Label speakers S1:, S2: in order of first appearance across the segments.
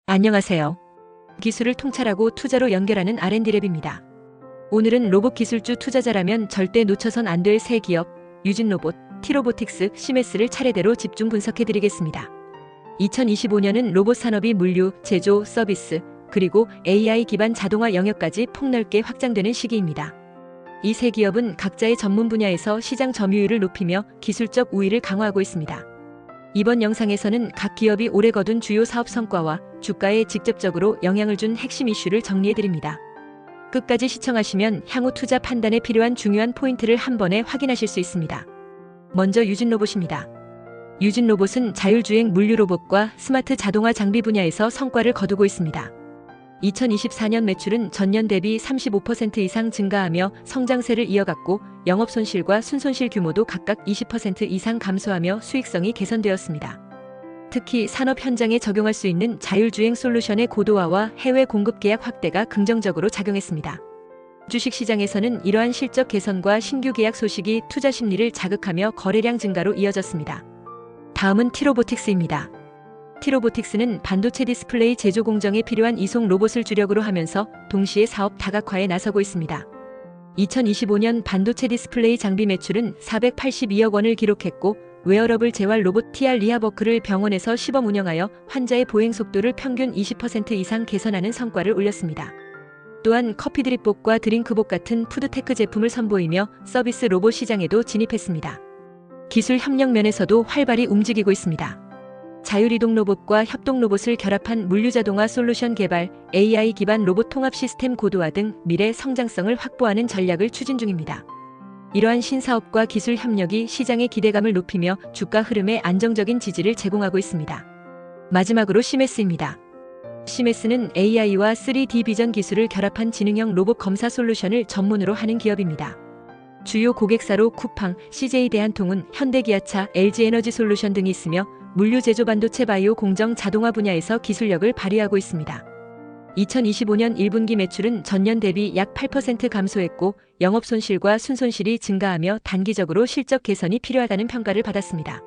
S1: 안녕하세요. 기술을 통찰하고 투자로 연결하는 R&D랩입니다. 오늘은 로봇 기술주 투자자라면 절대 놓쳐선 안 될 세 기업, 유진로봇, 티로보틱스, 시메스를 차례대로 집중 분석해드리겠습니다. 2025년은 로봇 산업이 물류, 제조, 서비스, 그리고 AI 기반 자동화 영역까지 폭넓게 확장되는 시기입니다. 이 세 기업은 각자의 전문 분야에서 시장 점유율을 높이며 기술적 우위를 강화하고 있습니다. 이번 영상에서는 각 기업이 올해 거둔 주요 사업 성과와 주가에 직접적으로 영향을 준 핵심 이슈를 정리해드립니다. 끝까지 시청하시면 향후 투자 판단에 필요한 중요한 포인트를 한 번에 확인하실 수 있습니다. 먼저 유진로봇입니다. 유진로봇은 자율주행 물류 로봇과 스마트 자동화 장비 분야에서 성과를 거두고 있습니다. 2024년 매출은 전년 대비 35% 이상 증가하며 성장세를 이어갔고 영업손실과 순손실 규모도 각각 20% 이상 감소하며 수익성이 개선되었습니다. 특히 산업 현장에 적용할 수 있는 자율주행 솔루션의 고도화와 해외 공급 계약 확대가 긍정적으로 작용했습니다. 주식시장에서는 이러한 실적 개선과 신규 계약 소식이 투자 심리를 자극하며 거래량 증가로 이어졌습니다. 다음은 티로보틱스입니다. 티로보틱스는 반도체 디스플레이 제조 공정에 필요한 이송 로봇을 주력으로 하면서 동시에 사업 다각화에 나서고 있습니다. 2025년 반도체 디스플레이 장비 매출은 482억 원을 기록했고 웨어러블 재활 로봇 TR 리하버크를 병원에서 시범 운영하여 환자의 보행 속도를 평균 20% 이상 개선하는 성과를 올렸습니다. 또한 커피드립봇과 드링크봇 같은 푸드테크 제품을 선보이며 서비스 로봇 시장에도 진입했습니다. 기술 협력 면에서도 활발히 움직이고 있습니다. 자율이동 로봇과 협동 로봇을 결합한 물류자동화 솔루션 개발, AI 기반 로봇 통합 시스템 고도화 등 미래 성장성을 확보하는 전략을 추진 중입니다. 이러한 신사업과 기술 협력이 시장의 기대감을 높이며 주가 흐름에 안정적인 지지를 제공하고 있습니다. 마지막으로 시메스입니다. 시메스는 AI와 3D 비전 기술을 결합한 지능형 로봇 검사 솔루션을 전문으로 하는 기업입니다. 주요 고객사로 쿠팡, CJ 대한통운, 현대기아차, LG에너지솔루션 등이 있으며 물류 제조 반도체 바이오 공정 자동화 분야에서 기술력을 발휘하고 있습니다. 2025년 1분기 매출은 전년 대비 약 8% 감소했고 영업손실과 순손실이 증가하며 단기적으로 실적 개선이 필요하다는 평가를 받았습니다.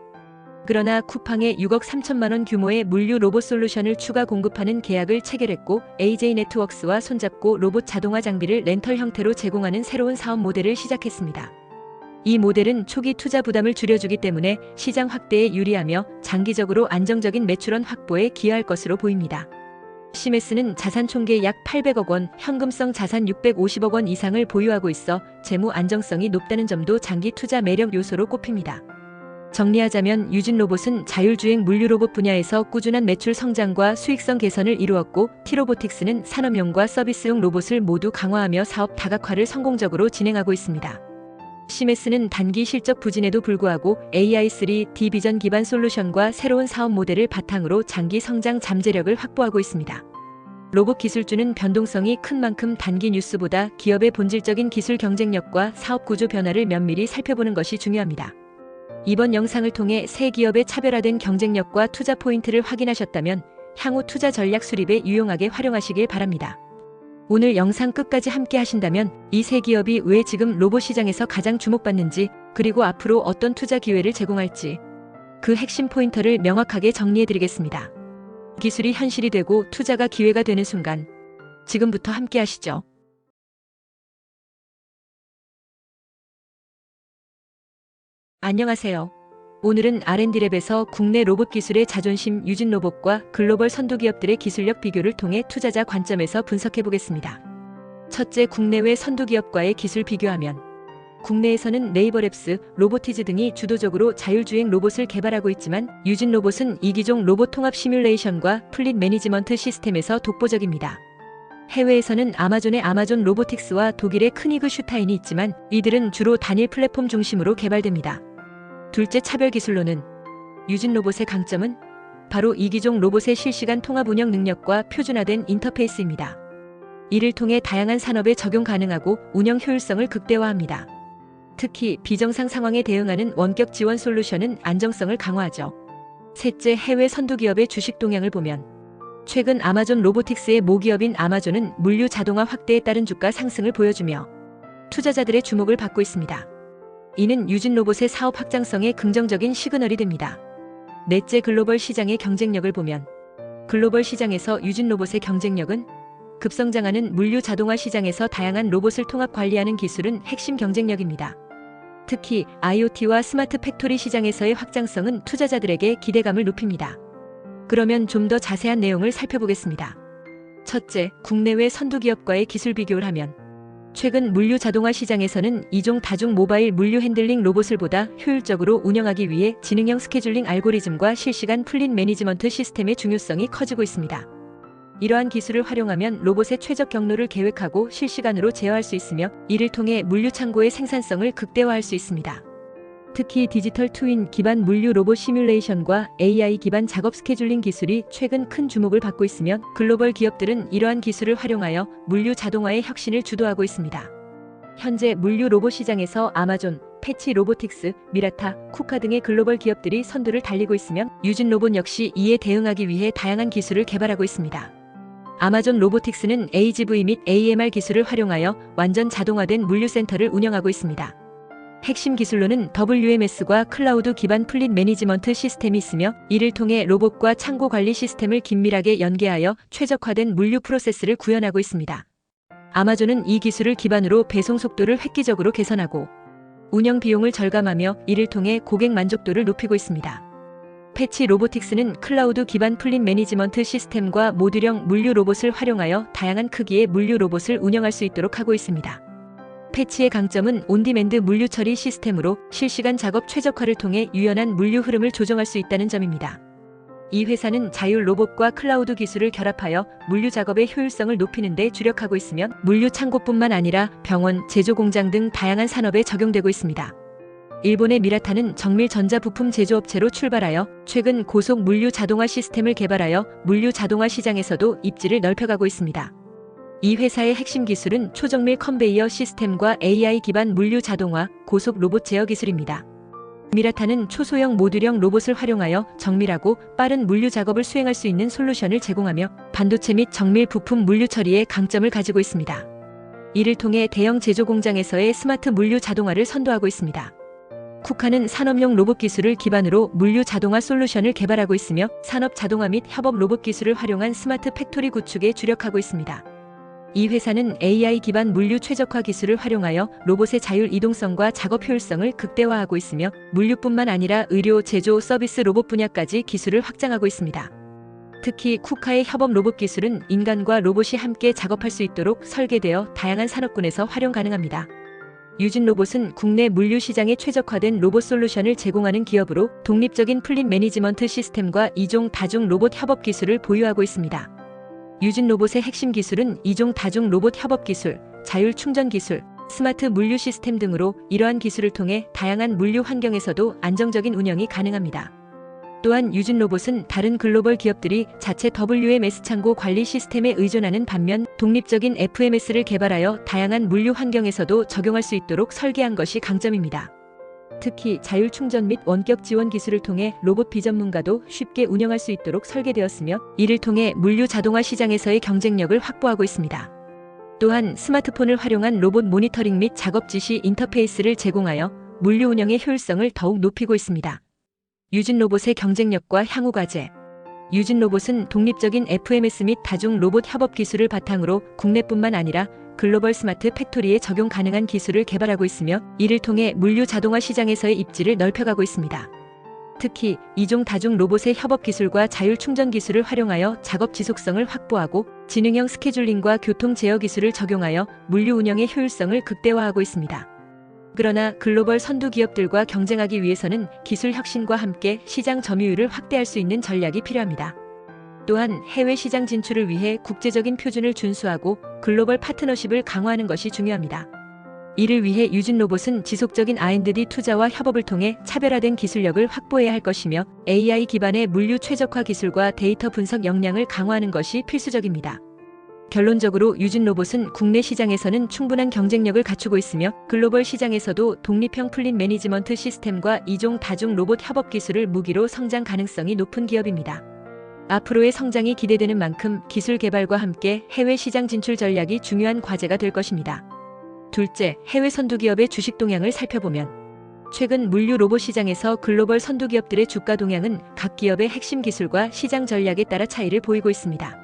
S1: 그러나 쿠팡에 6억 3천만 원 규모의 물류 로봇 솔루션을 추가 공급하는 계약을 체결했고 AJ네트웍스와 손잡고 로봇 자동화 장비를 렌털 형태로 제공하는 새로운 사업 모델을 시작했습니다. 이 모델은 초기 투자 부담을 줄여주기 때문에 시장 확대에 유리하며 장기적으로 안정적인 매출원 확보에 기여할 것으로 보입니다. 시메스는 자산 총계 약 800억 원, 현금성 자산 650억 원 이상을 보유하고 있어 재무 안정성이 높다는 점도 장기 투자 매력 요소로 꼽힙니다. 정리하자면 유진로봇은 자율주행 물류 로봇 분야에서 꾸준한 매출 성장과 수익성 개선을 이루었고 티로보틱스는 산업용과 서비스용 로봇을 모두 강화하며 사업 다각화를 성공적으로 진행하고 있습니다. 시메스는 단기 실적 부진에도 불구하고 AI 3D 비전 기반 솔루션과 새로운 사업 모델을 바탕으로 장기 성장 잠재력을 확보하고 있습니다. 로봇 기술주는 변동성이 큰 만큼 단기 뉴스보다 기업의 본질적인 기술 경쟁력과 사업 구조 변화를 면밀히 살펴보는 것이 중요합니다. 이번 영상을 통해 세 기업의 차별화된 경쟁력과 투자 포인트를 확인하셨다면 향후 투자 전략 수립에 유용하게 활용하시길 바랍니다. 오늘 영상 끝까지 함께 하신다면 이 세 기업이 왜 지금 로봇 시장에서 가장 주목받는지 그리고 앞으로 어떤 투자 기회를 제공할지 그 핵심 포인터를 명확하게 정리해드리겠습니다. 기술이 현실이 되고 투자가 기회가 되는 순간 지금부터 함께 하시죠. 안녕하세요. 오늘은 R&D랩에서 국내 로봇 기술의 자존심 유진로봇과 글로벌 선두 기업들의 기술력 비교를 통해 투자자 관점에서 분석해보겠습니다. 첫째, 국내외 선두 기업과의 기술 비교하면 국내에서는 네이버랩스, 로보티즈 등이 주도적으로 자율주행 로봇을 개발하고 있지만 유진로봇은 이기종 로봇 통합 시뮬레이션과 플릿 매니지먼트 시스템에서 독보적입니다. 해외에서는 아마존의 아마존 로보틱스와 독일의 크니그 슈타인이 있지만 이들은 주로 단일 플랫폼 중심으로 개발됩니다. 둘째, 차별 기술로는 유진로봇의 강점은 바로 이기종 로봇의 실시간 통합 운영 능력과 표준화된 인터페이스입니다. 이를 통해 다양한 산업에 적용 가능하고 운영 효율성을 극대화합니다. 특히 비정상 상황에 대응하는 원격 지원 솔루션은 안정성을 강화하죠. 셋째, 해외 선두 기업의 주식 동향을 보면 최근 아마존 로보틱스의 모기업인 아마존은 물류 자동화 확대에 따른 주가 상승을 보여주며 투자자들의 주목을 받고 있습니다. 이는 유진로봇의 사업 확장성에 긍정적인 시그널이 됩니다. 넷째, 글로벌 시장의 경쟁력을 보면 글로벌 시장에서 유진 로봇의 경쟁력은 급성장하는 물류 자동화 시장에서 다양한 로봇을 통합 관리하는 기술은 핵심 경쟁력입니다. 특히 IoT와 스마트 팩토리 시장에서의 확장성은 투자자들에게 기대감을 높입니다. 그러면 좀 더 자세한 내용을 살펴보겠습니다. 첫째, 국내외 선두기업과의 기술 비교를 하면 최근 물류 자동화 시장에서는 이종 다중 모바일 물류 핸들링 로봇을 보다 효율적으로 운영하기 위해 지능형 스케줄링 알고리즘과 실시간 플릿 매니지먼트 시스템의 중요성이 커지고 있습니다. 이러한 기술을 활용하면 로봇의 최적 경로를 계획하고 실시간으로 제어할 수 있으며 이를 통해 물류 창고의 생산성을 극대화할 수 있습니다. 특히 디지털 트윈 기반 물류 로봇 시뮬레이션과 AI 기반 작업 스케줄링 기술이 최근 큰 주목을 받고 있으며 글로벌 기업들은 이러한 기술을 활용하여 물류 자동화의 혁신을 주도하고 있습니다. 현재 물류 로봇 시장에서 아마존, 패치 로보틱스, 미라타, 쿠카 등의 글로벌 기업들이 선두를 달리고 있으며 유진 로봇 역시 이에 대응하기 위해 다양한 기술을 개발하고 있습니다. 아마존 로보틱스는 AGV 및 AMR 기술을 활용하여 완전 자동화된 물류센터를 운영하고 있습니다. 핵심 기술로는 WMS과 클라우드 기반 플릿 매니지먼트 시스템이 있으며 이를 통해 로봇과 창고 관리 시스템을 긴밀하게 연계하여 최적화된 물류 프로세스를 구현하고 있습니다. 아마존은 이 기술을 기반으로 배송 속도를 획기적으로 개선하고 운영 비용을 절감하며 이를 통해 고객 만족도를 높이고 있습니다. 패치 로보틱스는 클라우드 기반 플릿 매니지먼트 시스템과 모듈형 물류 로봇을 활용하여 다양한 크기의 물류 로봇을 운영할 수 있도록 하고 있습니다. 패치의 강점은 온디맨드 물류 처리 시스템으로 실시간 작업 최적화를 통해 유연한 물류 흐름을 조정할 수 있다는 점입니다. 이 회사는 자율 로봇과 클라우드 기술을 결합하여 물류 작업의 효율성을 높이는 데 주력하고 있으며 물류 창고뿐만 아니라 병원, 제조 공장 등 다양한 산업에 적용되고 있습니다. 일본의 미라타는 정밀 전자부품 제조업체로 출발하여 최근 고속 물류 자동화 시스템을 개발하여 물류 자동화 시장에서도 입지를 넓혀가고 있습니다. 이 회사의 핵심 기술은 초정밀 컨베이어 시스템과 AI 기반 물류 자동화, 고속 로봇 제어 기술입니다. 미라타는 초소형 모듈형 로봇을 활용하여 정밀하고 빠른 물류 작업을 수행할 수 있는 솔루션을 제공하며 반도체 및 정밀 부품 물류 처리에 강점을 가지고 있습니다. 이를 통해 대형 제조 공장에서의 스마트 물류 자동화를 선도하고 있습니다. 쿠카는 산업용 로봇 기술을 기반으로 물류 자동화 솔루션을 개발하고 있으며 산업 자동화 및 협업 로봇 기술을 활용한 스마트 팩토리 구축에 주력하고 있습니다. 이 회사는 AI 기반 물류 최적화 기술을 활용하여 로봇의 자율 이동성과 작업 효율성을 극대화하고 있으며 물류뿐만 아니라 의료, 제조, 서비스 로봇 분야까지 기술을 확장하고 있습니다. 특히 쿠카의 협업 로봇 기술은 인간과 로봇이 함께 작업할 수 있도록 설계되어 다양한 산업군에서 활용 가능합니다. 유진 로봇은 국내 물류 시장에 최적화된 로봇 솔루션을 제공하는 기업으로 독립적인 플릿 매니지먼트 시스템과 이종 다중 로봇 협업 기술을 보유하고 있습니다. 유진 로봇의 핵심 기술은 이종 다중 로봇 협업 기술, 자율 충전 기술, 스마트 물류 시스템 등으로 이러한 기술을 통해 다양한 물류 환경에서도 안정적인 운영이 가능합니다. 또한 유진 로봇은 다른 글로벌 기업들이 자체 WMS 창고 관리 시스템에 의존하는 반면 독립적인 FMS를 개발하여 다양한 물류 환경에서도 적용할 수 있도록 설계한 것이 강점입니다. 특히 자율 충전 및 원격 지원 기술을 통해 로봇 비전문가도 쉽게 운영할 수 있도록 설계되었으며 이를 통해 물류 자동화 시장에서의 경쟁력을 확보하고 있습니다. 또한 스마트폰을 활용한 로봇 모니터링 및 작업 지시 인터페이스를 제공하여 물류 운영의 효율성을 더욱 높이고 있습니다. 유진 로봇의 경쟁력과 향후 과제. 유진 로봇은 독립적인 FMS 및 다중 로봇 협업 기술을 바탕으로 국내뿐만 아니라 글로벌 스마트 팩토리에 적용 가능한 기술을 개발하고 있으며 이를 통해 물류 자동화 시장에서의 입지를 넓혀가고 있습니다. 특히 이종 다중 로봇의 협업 기술과 자율 충전 기술을 활용하여 작업 지속성을 확보하고 지능형 스케줄링과 교통 제어 기술을 적용하여 물류 운영의 효율성을 극대화하고 있습니다. 그러나 글로벌 선두 기업들과 경쟁하기 위해서는 기술 혁신과 함께 시장 점유율을 확대할 수 있는 전략이 필요합니다. 또한 해외 시장 진출을 위해 국제적인 표준을 준수하고 글로벌 파트너십을 강화하는 것이 중요합니다. 이를 위해 유진 로봇은 지속적인 R&D 투자와 협업을 통해 차별화된 기술력을 확보해야 할 것이며 AI 기반의 물류 최적화 기술과 데이터 분석 역량을 강화하는 것이 필수적입니다. 결론적으로 유진 로봇은 국내 시장에서는 충분한 경쟁력을 갖추고 있으며 글로벌 시장에서도 독립형 플릿 매니지먼트 시스템과 이종 다중 로봇 협업 기술을 무기로 성장 가능성이 높은 기업입니다. 앞으로의 성장이 기대되는 만큼 기술 개발과 함께 해외 시장 진출 전략이 중요한 과제가 될 것입니다. 둘째, 해외 선두 기업의 주식 동향을 살펴보면 최근 물류 로봇 시장에서 글로벌 선두 기업들의 주가 동향은 각 기업의 핵심 기술과 시장 전략에 따라 차이를 보이고 있습니다.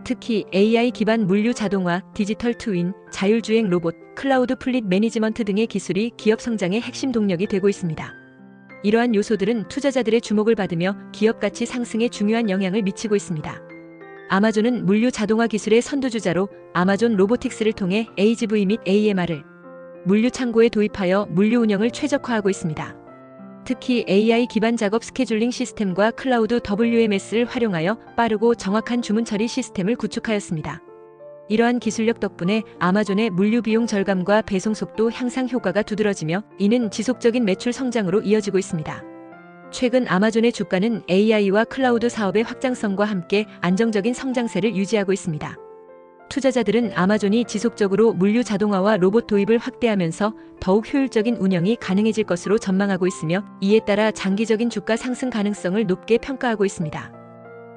S1: 특히 AI 기반 물류 자동화, 디지털 트윈, 자율주행 로봇, 클라우드 플릿 매니지먼트 등의 기술이 기업 성장의 핵심 동력이 되고 있습니다. 이러한 요소들은 투자자들의 주목을 받으며 기업 가치 상승에 중요한 영향을 미치고 있습니다. 아마존은 물류 자동화 기술의 선두주자로 아마존 로보틱스를 통해 AGV 및 AMR을 물류 창고에 도입하여 물류 운영을 최적화하고 있습니다. 특히 AI 기반 작업 스케줄링 시스템과 클라우드 WMS를 활용하여 빠르고 정확한 주문 처리 시스템을 구축하였습니다. 이러한 기술력 덕분에 아마존의 물류 비용 절감과 배송 속도 향상 효과가 두드러지며 이는 지속적인 매출 성장으로 이어지고 있습니다. 최근 아마존의 주가는 AI와 클라우드 사업의 확장성과 함께 안정적인 성장세를 유지하고 있습니다. 투자자들은 아마존이 지속적으로 물류 자동화와 로봇 도입을 확대하면서 더욱 효율적인 운영이 가능해질 것으로 전망하고 있으며 이에 따라 장기적인 주가 상승 가능성을 높게 평가하고 있습니다.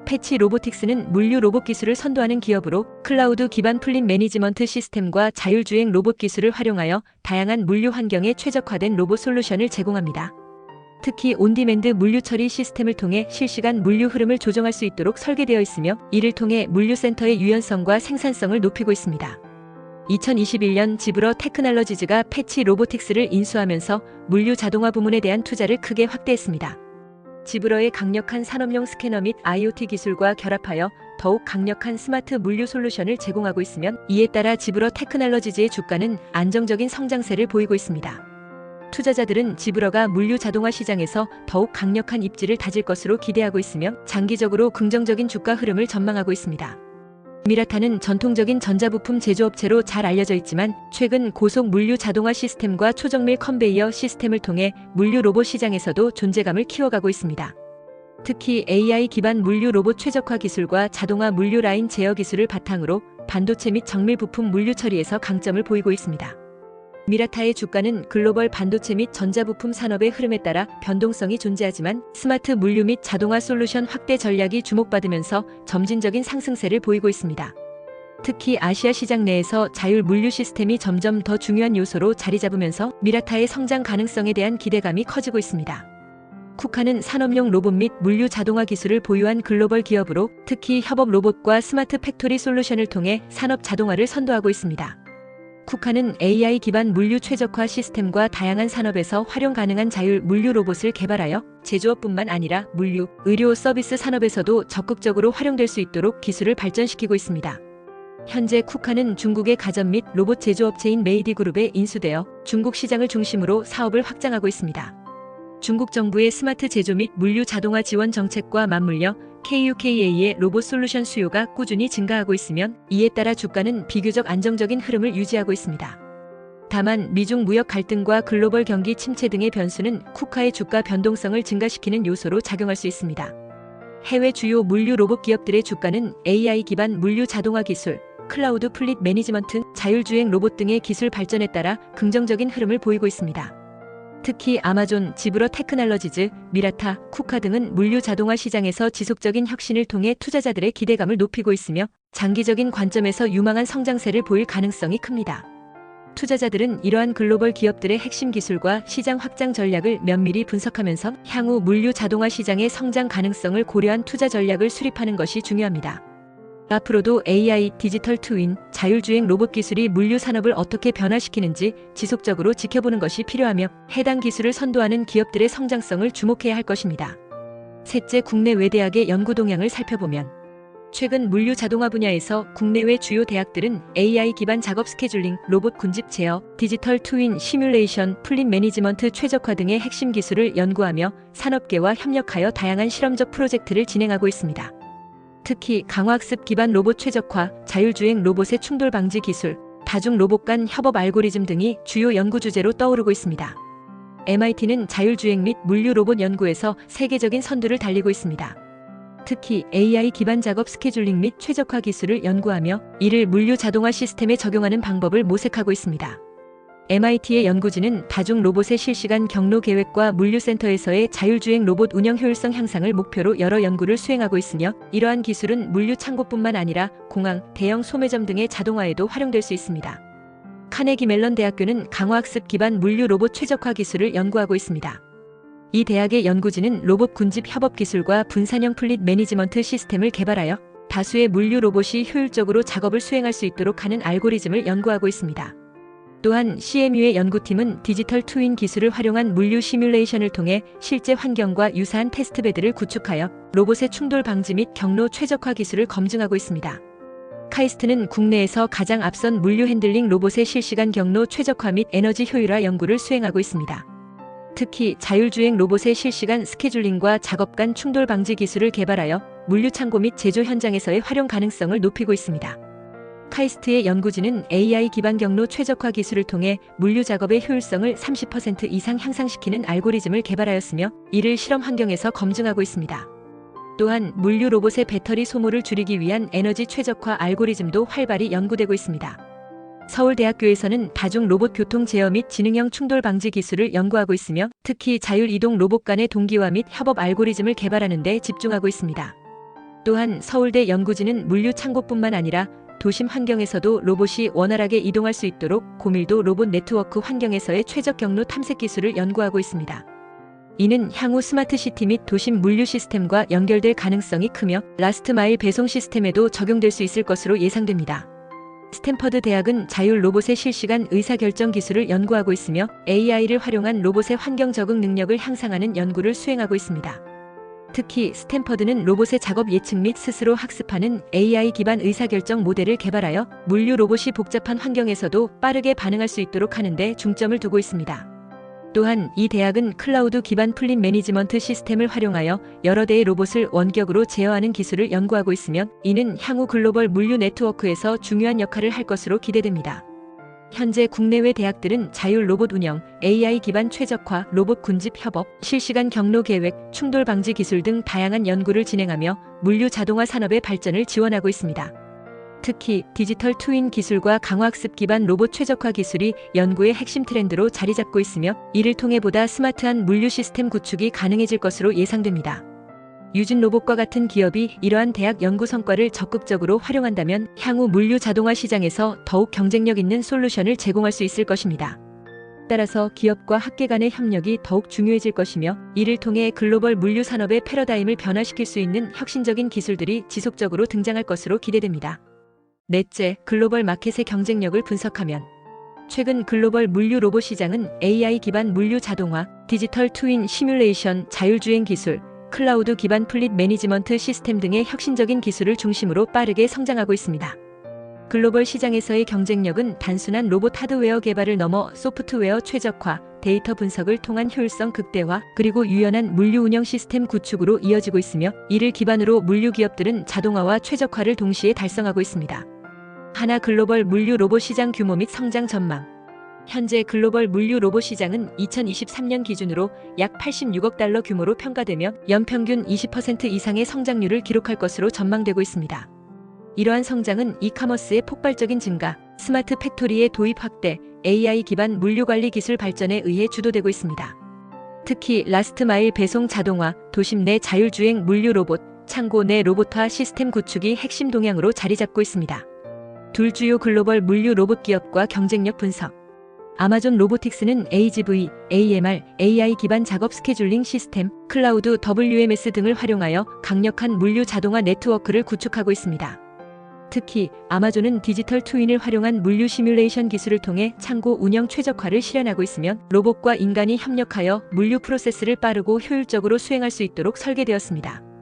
S1: 패치 로보틱스는 물류 로봇 기술을 선도하는 기업으로 클라우드 기반 플릿 매니지먼트 시스템과 자율주행 로봇 기술을 활용하여 다양한 물류 환경에 최적화된 로봇 솔루션을 제공합니다. 특히 온디맨드 물류 처리 시스템을 통해 실시간 물류 흐름을 조정할 수 있도록 설계되어 있으며 이를 통해 물류센터의 유연성과 생산성을 높이고 있습니다. 2021년 지브러 테크놀로지즈가 패치 로보틱스를 인수하면서 물류 자동화 부문에 대한 투자를 크게 확대했습니다. 지브러의 강력한 산업용 스캐너 및 IoT 기술과 결합하여 더욱 강력한 스마트 물류 솔루션을 제공하고 있으며 이에 따라 지브러 테크놀로지즈의 주가는 안정적인 성장세를 보이고 있습니다. 투자자들은 지브러가 물류 자동화 시장에서 더욱 강력한 입지를 다질 것으로 기대하고 있으며 장기적으로 긍정적인 주가 흐름을 전망하고 있습니다. 미라타는 전통적인 전자부품 제조업체로 잘 알려져 있지만 최근 고속 물류 자동화 시스템과 초정밀 컨베이어 시스템을 통해 물류 로봇 시장에서도 존재감을 키워가고 있습니다. 특히 AI 기반 물류 로봇 최적화 기술과 자동화 물류 라인 제어 기술을 바탕으로 반도체 및 정밀 부품 물류 처리에서 강점을 보이고 있습니다. 미라타의 주가는 글로벌 반도체 및 전자부품 산업의 흐름에 따라 변동성이 존재하지만 스마트 물류 및 자동화 솔루션 확대 전략이 주목받으면서 점진적인 상승세를 보이고 있습니다. 특히 아시아 시장 내에서 자율 물류 시스템이 점점 더 중요한 요소로 자리 잡으면서 미라타의 성장 가능성에 대한 기대감이 커지고 있습니다. 쿠카는 산업용 로봇 및 물류 자동화 기술을 보유한 글로벌 기업으로 특히 협업 로봇과 스마트 팩토리 솔루션을 통해 산업 자동화를 선도하고 있습니다. 쿠카는 AI 기반 물류 최적화 시스템과 다양한 산업에서 활용 가능한 자율 물류 로봇을 개발하여 제조업뿐만 아니라 물류, 의료 서비스 산업에서도 적극적으로 활용될 수 있도록 기술을 발전시키고 있습니다. 현재 쿠카는 중국의 가전 및 로봇 제조업체인 메이디그룹에 인수되어 중국 시장을 중심으로 사업을 확장하고 있습니다. 중국 정부의 스마트 제조 및 물류 자동화 지원 정책과 맞물려 KUKA의 로봇 솔루션 수요가 꾸준히 증가하고 있으며 이에 따라 주가는 비교적 안정적인 흐름을 유지하고 있습니다. 다만 미중 무역 갈등과 글로벌 경기 침체 등의 변수는 쿠카의 주가 변동성을 증가시키는 요소로 작용할 수 있습니다. 해외 주요 물류 로봇 기업들의 주가는 AI 기반 물류 자동화 기술, 클라우드 플릿 매니지먼트, 자율주행 로봇 등의 기술 발전에 따라 긍정적인 흐름을 보이고 있습니다. 특히 아마존, 지브러 테크놀로지즈, 미라타, 쿠카 등은 물류 자동화 시장에서 지속적인 혁신을 통해 투자자들의 기대감을 높이고 있으며 장기적인 관점에서 유망한 성장세를 보일 가능성이 큽니다. 투자자들은 이러한 글로벌 기업들의 핵심 기술과 시장 확장 전략을 면밀히 분석하면서 향후 물류 자동화 시장의 성장 가능성을 고려한 투자 전략을 수립하는 것이 중요합니다. 앞으로도 AI, 디지털 트윈, 자율주행 로봇 기술이 물류 산업을 어떻게 변화시키는지 지속적으로 지켜보는 것이 필요하며 해당 기술을 선도하는 기업들의 성장성을 주목해야 할 것입니다. 셋째, 국내 외대학의 연구 동향을 살펴보면 최근 물류 자동화 분야에서 국내외 주요 대학들은 AI 기반 작업 스케줄링, 로봇 군집 제어, 디지털 트윈 시뮬레이션, 플릿 매니지먼트 최적화 등의 핵심 기술을 연구하며 산업계와 협력하여 다양한 실험적 프로젝트를 진행하고 있습니다. 특히 강화학습 기반 로봇 최적화, 자율주행 로봇의 충돌 방지 기술, 다중 로봇 간 협업 알고리즘 등이 주요 연구 주제로 떠오르고 있습니다. MIT는 자율주행 및 물류 로봇 연구에서 세계적인 선두를 달리고 있습니다. 특히 AI 기반 작업 스케줄링 및 최적화 기술을 연구하며 이를 물류 자동화 시스템에 적용하는 방법을 모색하고 있습니다. MIT의 연구진은 다중 로봇의 실시간 경로 계획과 물류센터에서의 자율주행 로봇 운영 효율성 향상을 목표로 여러 연구를 수행하고 있으며 이러한 기술은 물류 창고뿐만 아니라 공항, 대형 소매점 등의 자동화에도 활용될 수 있습니다. 카네기 멜런 대학교는 강화학습 기반 물류 로봇 최적화 기술을 연구하고 있습니다. 이 대학의 연구진은 로봇 군집 협업 기술과 분산형 플릿 매니지먼트 시스템을 개발하여 다수의 물류 로봇이 효율적으로 작업을 수행할 수 있도록 하는 알고리즘을 연구하고 있습니다. 또한 CMU의 연구팀은 디지털 트윈 기술을 활용한 물류 시뮬레이션을 통해 실제 환경과 유사한 테스트베드를 구축하여 로봇의 충돌 방지 및 경로 최적화 기술을 검증하고 있습니다. 카이스트는 국내에서 가장 앞선 물류 핸들링 로봇의 실시간 경로 최적화 및 에너지 효율화 연구를 수행하고 있습니다. 특히 자율주행 로봇의 실시간 스케줄링과 작업 간 충돌 방지 기술을 개발하여 물류 창고 및 제조 현장에서의 활용 가능성을 높이고 있습니다. 카이스트의 연구진은 AI 기반 경로 최적화 기술을 통해 물류 작업의 효율성을 30% 이상 향상시키는 알고리즘을 개발하였으며 이를 실험 환경에서 검증하고 있습니다. 또한 물류 로봇의 배터리 소모를 줄이기 위한 에너지 최적화 알고리즘도 활발히 연구되고 있습니다. 서울대학교에서는 다중 로봇 교통 제어 및 지능형 충돌 방지 기술을 연구하고 있으며 특히 자율 이동 로봇 간의 동기화 및 협업 알고리즘을 개발하는 데 집중하고 있습니다. 또한 서울대 연구진은 물류 창고뿐만 아니라 도심 환경에서도 로봇이 원활하게 이동할 수 있도록 고밀도 로봇 네트워크 환경에서의 최적 경로 탐색 기술을 연구하고 있습니다. 이는 향후 스마트시티 및 도심 물류 시스템과 연결될 가능성이 크며 라스트 마일 배송 시스템에도 적용될 수 있을 것으로 예상됩니다. 스탠퍼드 대학은 자율 로봇의 실시간 의사결정 기술을 연구하고 있으며 AI를 활용한 로봇의 환경 적응 능력을 향상하는 연구를 수행하고 있습니다. 특히 스탠퍼드는 로봇의 작업 예측 및 스스로 학습하는 AI 기반 의사결정 모델을 개발하여 물류 로봇이 복잡한 환경에서도 빠르게 반응할 수 있도록 하는 데 중점을 두고 있습니다. 또한 이 대학은 클라우드 기반 플릿 매니지먼트 시스템을 활용하여 여러 대의 로봇을 원격으로 제어하는 기술을 연구하고 있으며 이는 향후 글로벌 물류 네트워크에서 중요한 역할을 할 것으로 기대됩니다. 현재 국내외 대학들은 자율 로봇 운영, AI 기반 최적화, 로봇 군집 협업, 실시간 경로 계획, 충돌 방지 기술 등 다양한 연구를 진행하며 물류 자동화 산업의 발전을 지원하고 있습니다. 특히 디지털 트윈 기술과 강화학습 기반 로봇 최적화 기술이 연구의 핵심 트렌드로 자리 잡고 있으며 이를 통해 보다 스마트한 물류 시스템 구축이 가능해질 것으로 예상됩니다. 유진 로봇과 같은 기업이 이러한 대학 연구 성과를 적극적으로 활용한다면 향후 물류 자동화 시장에서 더욱 경쟁력 있는 솔루션을 제공할 수 있을 것입니다. 따라서 기업과 학계 간의 협력이 더욱 중요해질 것이며 이를 통해 글로벌 물류 산업의 패러다임을 변화시킬 수 있는 혁신적인 기술들이 지속적으로 등장할 것으로 기대됩니다. 넷째, 글로벌 마켓의 경쟁력을 분석하면 최근 글로벌 물류 로봇 시장은 AI 기반 물류 자동화, 디지털 트윈 시뮬레이션, 자율주행 기술, 클라우드 기반 플릿 매니지먼트 시스템 등의 혁신적인 기술을 중심으로 빠르게 성장하고 있습니다. 글로벌 시장에서의 경쟁력은 단순한 로봇 하드웨어 개발을 넘어 소프트웨어 최적화, 데이터 분석을 통한 효율성 극대화, 그리고 유연한 물류 운영 시스템 구축으로 이어지고 있으며 이를 기반으로 물류 기업들은 자동화와 최적화를 동시에 달성하고 있습니다. 하나 글로벌 물류 로봇 시장 규모 및 성장 전망. 현재 글로벌 물류 로봇 시장은 2023년 기준으로 약 86억 달러 규모로 평가되며 연평균 20% 이상의 성장률을 기록할 것으로 전망되고 있습니다. 이러한 성장은 이커머스의 폭발적인 증가, 스마트 팩토리의 도입 확대, AI 기반 물류 관리 기술 발전에 의해 주도되고 있습니다. 특히 라스트 마일 배송 자동화, 도심 내 자율주행 물류 로봇, 창고 내 로봇화 시스템 구축이 핵심 동향으로 자리 잡고 있습니다. 둘 주요 글로벌 물류 로봇 기업과 경쟁력 분석. 아마존 로보틱스는 AGV, AMR, AI 기반 작업 스케줄링 시스템, 클라우드 WMS 등을 활용하여 강력한 물류 자동화 네트워크를 구축하고 있습니다. 특히 아마존은 디지털 트윈을 활용한 물류 시뮬레이션 기술을 통해 창고 운영 최적화를 실현하고 있으며 로봇과 인간이 협력하여 물류 프로세스를 빠르고 효율적으로 수행할 수 있도록 설계되었습니다.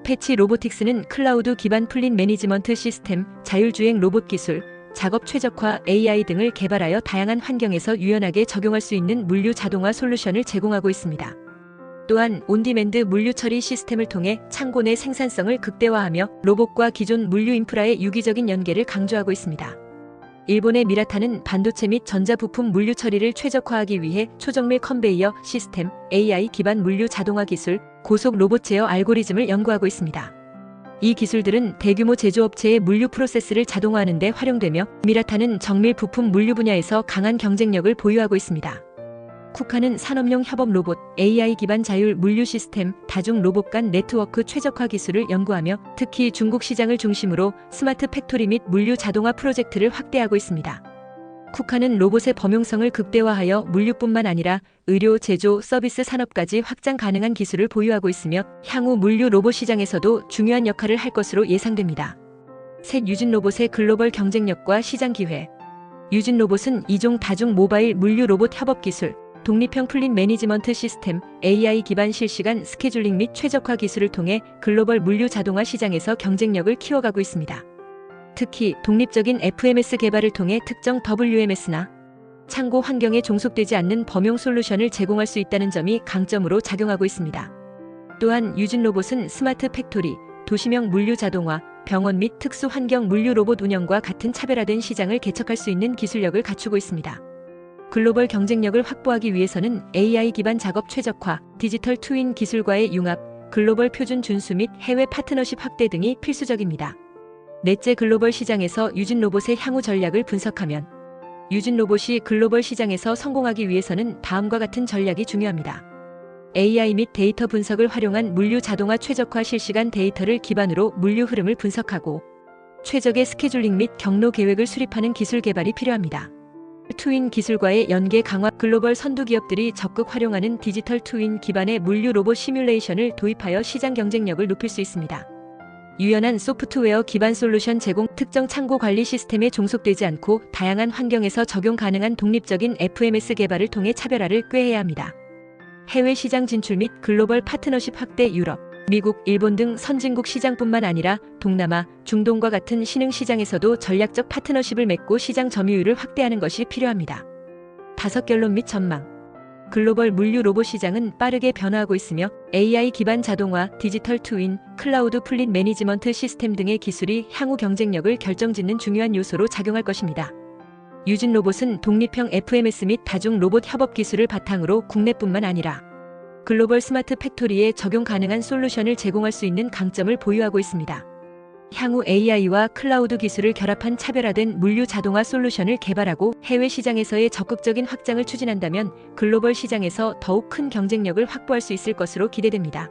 S1: 패치 로보틱스는 클라우드 기반 플릿 매니지먼트 시스템, 자율주행 로봇 기술, 작업 최적화, AI 등을 개발하여 다양한 환경에서 유연하게 적용할 수 있는 물류 자동화 솔루션을 제공하고 있습니다. 또한 온디맨드 물류 처리 시스템을 통해 창고 내 생산성을 극대화하며 로봇과 기존 물류 인프라의 유기적인 연계를 강조하고 있습니다. 일본의 미라타는 반도체 및 전자부품 물류 처리를 최적화하기 위해 초정밀 컨베이어 시스템, AI 기반 물류 자동화 기술, 고속 로봇 제어 알고리즘을 연구하고 있습니다. 이 기술들은 대규모 제조업체의 물류 프로세스를 자동화하는 데 활용되며 미라타는 정밀 부품 물류 분야에서 강한 경쟁력을 보유하고 있습니다. 쿠카는 산업용 협업 로봇, AI 기반 자율 물류 시스템, 다중 로봇 간 네트워크 최적화 기술을 연구하며 특히 중국 시장을 중심으로 스마트 팩토리 및 물류 자동화 프로젝트를 확대하고 있습니다. 쿠카는 로봇의 범용성을 극대화하여 물류뿐만 아니라 의료, 제조, 서비스 산업까지 확장 가능한 기술을 보유하고 있으며 향후 물류 로봇 시장에서도 중요한 역할을 할 것으로 예상됩니다. 셋 유진 로봇의 글로벌 경쟁력과 시장 기회. 유진 로봇은 이종 다중 모바일 물류 로봇 협업 기술, 독립형 플릿 매니지먼트 시스템, AI 기반 실시간 스케줄링 및 최적화 기술을 통해 글로벌 물류 자동화 시장에서 경쟁력을 키워가고 있습니다. 특히 독립적인 FMS 개발을 통해 특정 WMS나 창고 환경에 종속되지 않는 범용 솔루션을 제공할 수 있다는 점이 강점으로 작용하고 있습니다. 또한 유진 로봇은 스마트 팩토리, 도시명 물류 자동화, 병원 및 특수 환경 물류 로봇 운영과 같은 차별화된 시장을 개척할 수 있는 기술력을 갖추고 있습니다. 글로벌 경쟁력을 확보하기 위해서는 AI 기반 작업 최적화, 디지털 트윈 기술과의 융합, 글로벌 표준 준수 및 해외 파트너십 확대 등이 필수적입니다. 넷째, 글로벌 시장에서 유진 로봇의 향후 전략을 분석하면 유진 로봇이 글로벌 시장에서 성공하기 위해서는 다음과 같은 전략이 중요합니다. AI 및 데이터 분석을 활용한 물류 자동화 최적화, 실시간 데이터를 기반으로 물류 흐름을 분석하고 최적의 스케줄링 및 경로 계획을 수립하는 기술 개발이 필요합니다. 트윈 기술과의 연계 강화, 글로벌 선두 기업들이 적극 활용하는 디지털 트윈 기반의 물류 로봇 시뮬레이션을 도입하여 시장 경쟁력을 높일 수 있습니다. 유연한 소프트웨어 기반 솔루션 제공, 특정 창고 관리 시스템에 종속되지 않고 다양한 환경에서 적용 가능한 독립적인 FMS 개발을 통해 차별화를 꾀해야 합니다. 해외 시장 진출 및 글로벌 파트너십 확대, 유럽, 미국, 일본 등 선진국 시장뿐만 아니라 동남아, 중동과 같은 신흥 시장에서도 전략적 파트너십을 맺고 시장 점유율을 확대하는 것이 필요합니다. 다섯, 결론 및 전망. 글로벌 물류 로봇 시장은 빠르게 변화하고 있으며 AI 기반 자동화, 디지털 트윈, 클라우드 플릿 매니지먼트 시스템 등의 기술이 향후 경쟁력을 결정짓는 중요한 요소로 작용할 것입니다. 유진 로봇은 독립형 FMS 및 다중 로봇 협업 기술을 바탕으로 국내뿐만 아니라 글로벌 스마트 팩토리에 적용 가능한 솔루션을 제공할 수 있는 강점을 보유하고 있습니다. 향후 AI와 클라우드 기술을 결합한 차별화된 물류 자동화 솔루션을 개발하고 해외 시장에서의 적극적인 확장을 추진한다면 글로벌 시장에서 더욱 큰 경쟁력을 확보할 수 있을 것으로 기대됩니다.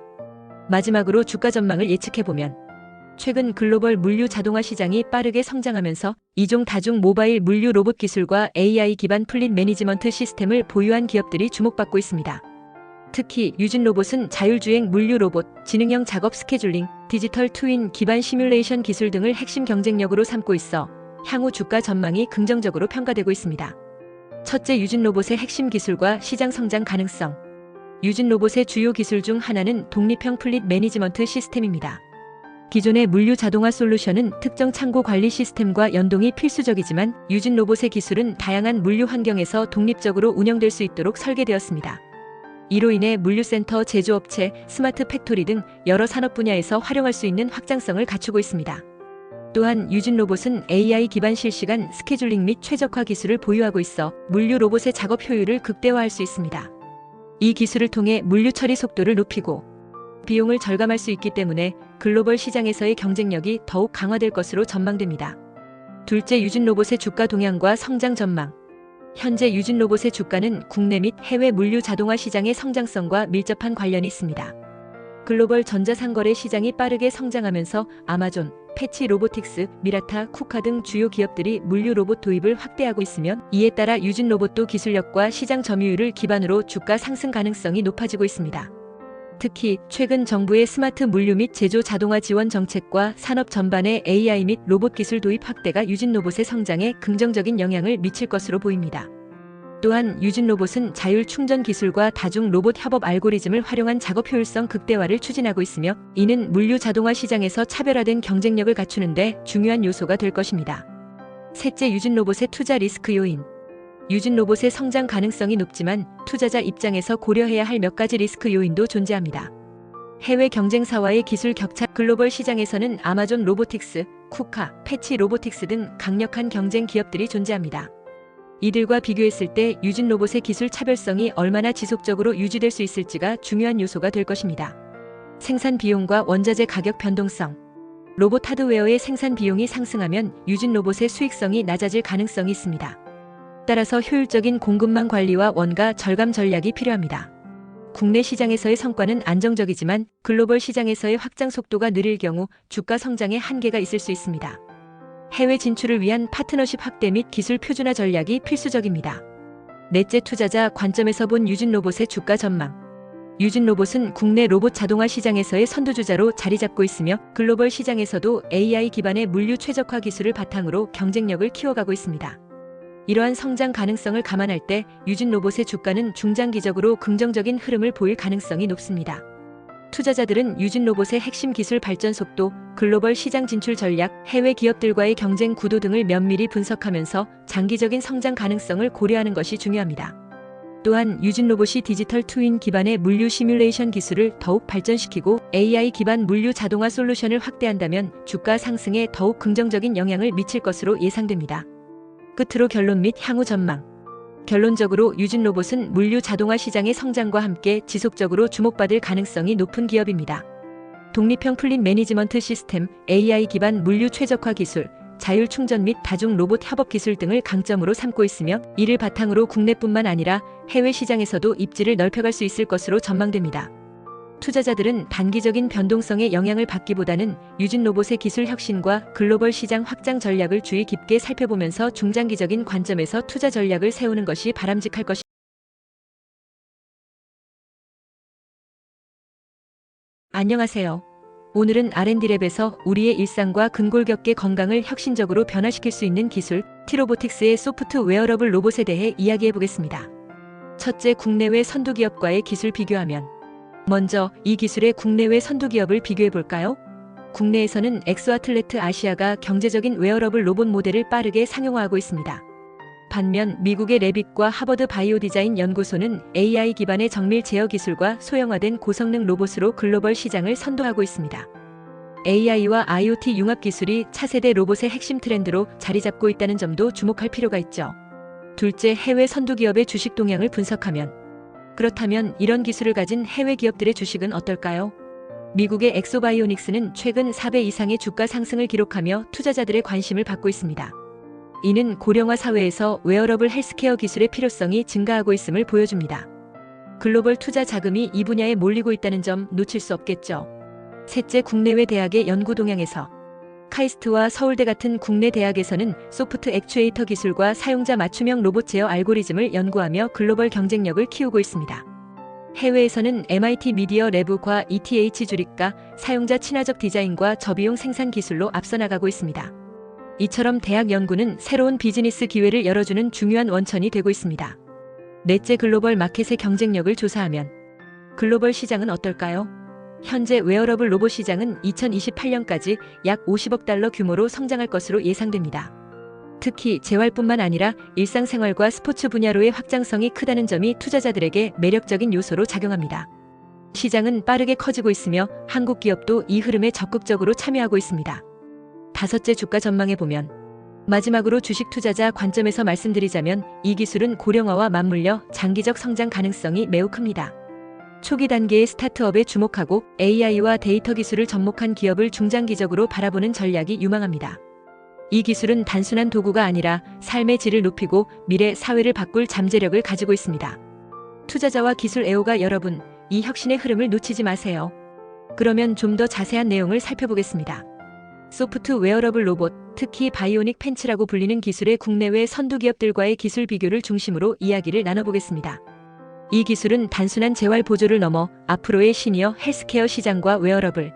S1: 마지막으로 주가 전망을 예측해보면 최근 글로벌 물류 자동화 시장이 빠르게 성장하면서 이종 다중 모바일 물류 로봇 기술과 AI 기반 플릿 매니지먼트 시스템을 보유한 기업들이 주목받고 있습니다. 특히 유진 로봇은 자율주행 물류 로봇, 지능형 작업 스케줄링, 디지털 트윈 기반 시뮬레이션 기술 등을 핵심 경쟁력으로 삼고 있어 향후 주가 전망이 긍정적으로 평가되고 있습니다. 첫째, 유진 로봇의 핵심 기술과 시장 성장 가능성. 유진 로봇의 주요 기술 중 하나는 독립형 플릿 매니지먼트 시스템입니다. 기존의 물류 자동화 솔루션은 특정 창고 관리 시스템과 연동이 필수적이지만 유진 로봇의 기술은 다양한 물류 환경에서 독립적으로 운영될 수 있도록 설계되었습니다. 이로 인해 물류센터, 제조업체, 스마트 팩토리 등 여러 산업 분야에서 활용할 수 있는 확장성을 갖추고 있습니다. 또한 유진 로봇은 AI 기반 실시간 스케줄링 및 최적화 기술을 보유하고 있어 물류 로봇의 작업 효율을 극대화할 수 있습니다. 이 기술을 통해 물류 처리 속도를 높이고 비용을 절감할 수 있기 때문에 글로벌 시장에서의 경쟁력이 더욱 강화될 것으로 전망됩니다. 둘째, 유진 로봇의 주가 동향과 성장 전망. 현재 유진 로봇의 주가는 국내 및 해외 물류 자동화 시장의 성장성과 밀접한 관련이 있습니다. 글로벌 전자상거래 시장이 빠르게 성장하면서 아마존, 패치 로보틱스, 미라타, 쿠카 등 주요 기업들이 물류 로봇 도입을 확대하고 있으며 이에 따라 유진 로봇도 기술력과 시장 점유율을 기반으로 주가 상승 가능성이 높아지고 있습니다. 특히 최근 정부의 스마트 물류 및 제조 자동화 지원 정책과 산업 전반의 AI 및 로봇 기술 도입 확대가 유진 로봇의 성장에 긍정적인 영향을 미칠 것으로 보입니다. 또한 유진 로봇은 자율 충전 기술과 다중 로봇 협업 알고리즘을 활용한 작업 효율성 극대화를 추진하고 있으며 이는 물류 자동화 시장에서 차별화된 경쟁력을 갖추는 데 중요한 요소가 될 것입니다. 셋째, 유진 로봇의 투자 리스크 요인. 유진 로봇의 성장 가능성이 높지만 투자자 입장에서 고려해야 할 몇 가지 리스크 요인도 존재합니다. 해외 경쟁사와의 기술 격차. 글로벌 시장에서는 아마존 로보틱스, 쿠카, 패치 로보틱스 등 강력한 경쟁 기업들이 존재합니다. 이들과 비교했을 때 유진 로봇의 기술 차별성이 얼마나 지속적으로 유지될 수 있을지가 중요한 요소가 될 것입니다. 생산 비용과 원자재 가격 변동성. 로봇 하드웨어의 생산 비용이 상승하면 유진 로봇의 수익성이 낮아질 가능성이 있습니다. 따라서 효율적인 공급망 관리와 원가 절감 전략이 필요합니다. 국내 시장에서의 성과는 안정적이지만 글로벌 시장에서의 확장 속도가 느릴 경우 주가 성장에 한계가 있을 수 있습니다. 해외 진출을 위한 파트너십 확대 및 기술 표준화 전략이 필수적입니다. 넷째, 투자자 관점에서 본 유진로봇의 주가 전망. 유진로봇은 국내 로봇 자동화 시장에서의 선두주자로 자리 잡고 있으며 글로벌 시장에서도 AI 기반의 물류 최적화 기술을 바탕으로 경쟁력을 키워가고 있습니다. 이러한 성장 가능성을 감안할 때 유진로봇의 주가는 중장기적으로 긍정적인 흐름을 보일 가능성이 높습니다. 투자자들은 유진로봇의 핵심 기술 발전 속도, 글로벌 시장 진출 전략, 해외 기업들과의 경쟁 구도 등을 면밀히 분석하면서 장기적인 성장 가능성을 고려하는 것이 중요합니다. 또한 유진로봇이 디지털 트윈 기반의 물류 시뮬레이션 기술을 더욱 발전시키고 AI 기반 물류 자동화 솔루션을 확대한다면 주가 상승에 더욱 긍정적인 영향을 미칠 것으로 예상됩니다. 끝으로 결론 및 향후 전망. 결론적으로 유진로봇은 물류 자동화 시장의 성장과 함께 지속적으로 주목받을 가능성이 높은 기업입니다. 독립형 플릿 매니지먼트 시스템, AI 기반 물류 최적화 기술, 자율 충전 및 다중 로봇 협업 기술 등을 강점으로 삼고 있으며 이를 바탕으로 국내뿐만 아니라 해외 시장에서도 입지를 넓혀갈 수 있을 것으로 전망됩니다. 투자자들은 단기적인 변동성에 영향을 받기보다는 유진로봇의 기술 혁신과 글로벌 시장 확장 전략을 주의 깊게 살펴보면서 중장기적인 관점에서 투자 전략을 세우는 것이 바람직할 것입니다. 안녕하세요. 오늘은 R&D랩에서 우리의 일상과 근골격계 건강을 혁신적으로 변화시킬 수 있는 기술, T-로보틱스의 소프트 웨어러블 로봇에 대해 이야기해 보겠습니다. 첫째, 국내외 선두기업과의 기술 비교하면. 먼저 이 기술의 국내외 선두기업을 비교해 볼까요? 국내에서는 엑소아틀레트 아시아가 경제적인 웨어러블 로봇 모델을 빠르게 상용화하고 있습니다. 반면 미국의 레빗과 하버드 바이오디자인 연구소는 AI 기반의 정밀 제어 기술과 소형화된 고성능 로봇으로 글로벌 시장을 선도하고 있습니다. AI와 IoT 융합 기술이 차세대 로봇의 핵심 트렌드로 자리 잡고 있다는 점도 주목할 필요가 있죠. 둘째, 해외 선두기업의 주식 동향을 분석하면. 그렇다면 이런 기술을 가진 해외 기업들의 주식은 어떨까요? 미국의 엑소바이오닉스는 최근 4배 이상의 주가 상승을 기록하며 투자자들의 관심을 받고 있습니다. 이는 고령화 사회에서 웨어러블 헬스케어 기술의 필요성이 증가하고 있음을 보여줍니다. 글로벌 투자 자금이 이 분야에 몰리고 있다는 점 놓칠 수 없겠죠. 셋째, 국내외 대학의 연구 동향에서. 카이스트와 서울대 같은 국내 대학에서는 소프트 액추에이터 기술과 사용자 맞춤형 로봇 제어 알고리즘을 연구하며 글로벌 경쟁력을 키우고 있습니다. 해외에서는 MIT 미디어 랩과 ETH 주립가, 사용자 친화적 디자인과 저비용 생산 기술로 앞서 나가고 있습니다. 이처럼 대학 연구는 새로운 비즈니스 기회를 열어주는 중요한 원천이 되고 있습니다. 넷째, 글로벌 마켓의 경쟁력을 조사하면. 글로벌 시장은 어떨까요? 현재 웨어러블 로봇 시장은 2028년까지 약 50억 달러 규모로 성장할 것으로 예상됩니다. 특히 재활뿐만 아니라 일상생활과 스포츠 분야로의 확장성이 크다는 점이 투자자들에게 매력적인 요소로 작용합니다. 시장은 빠르게 커지고 있으며 한국 기업도 이 흐름에 적극적으로 참여하고 있습니다. 다섯째, 주가 전망해 보면. 마지막으로 주식 투자자 관점에서 말씀드리자면 이 기술은 고령화와 맞물려 장기적 성장 가능성이 매우 큽니다. 초기 단계의 스타트업에 주목하고 AI와 데이터 기술을 접목한 기업을 중장기적으로 바라보는 전략이 유망합니다. 이 기술은 단순한 도구가 아니라 삶의 질을 높이고 미래 사회를 바꿀 잠재력을 가지고 있습니다. 투자자와 기술 애호가 여러분, 이 혁신의 흐름을 놓치지 마세요. 그러면 좀 더 자세한 내용을 살펴보겠습니다. 소프트 웨어러블 로봇, 특히 바이오닉 팬츠라고 불리는 기술의 국내외 선두 기업들과의 기술 비교를 중심으로 이야기를 나눠보겠습니다. 이 기술은 단순한 재활 보조를 넘어 앞으로의 시니어 헬스케어 시장과 웨어러블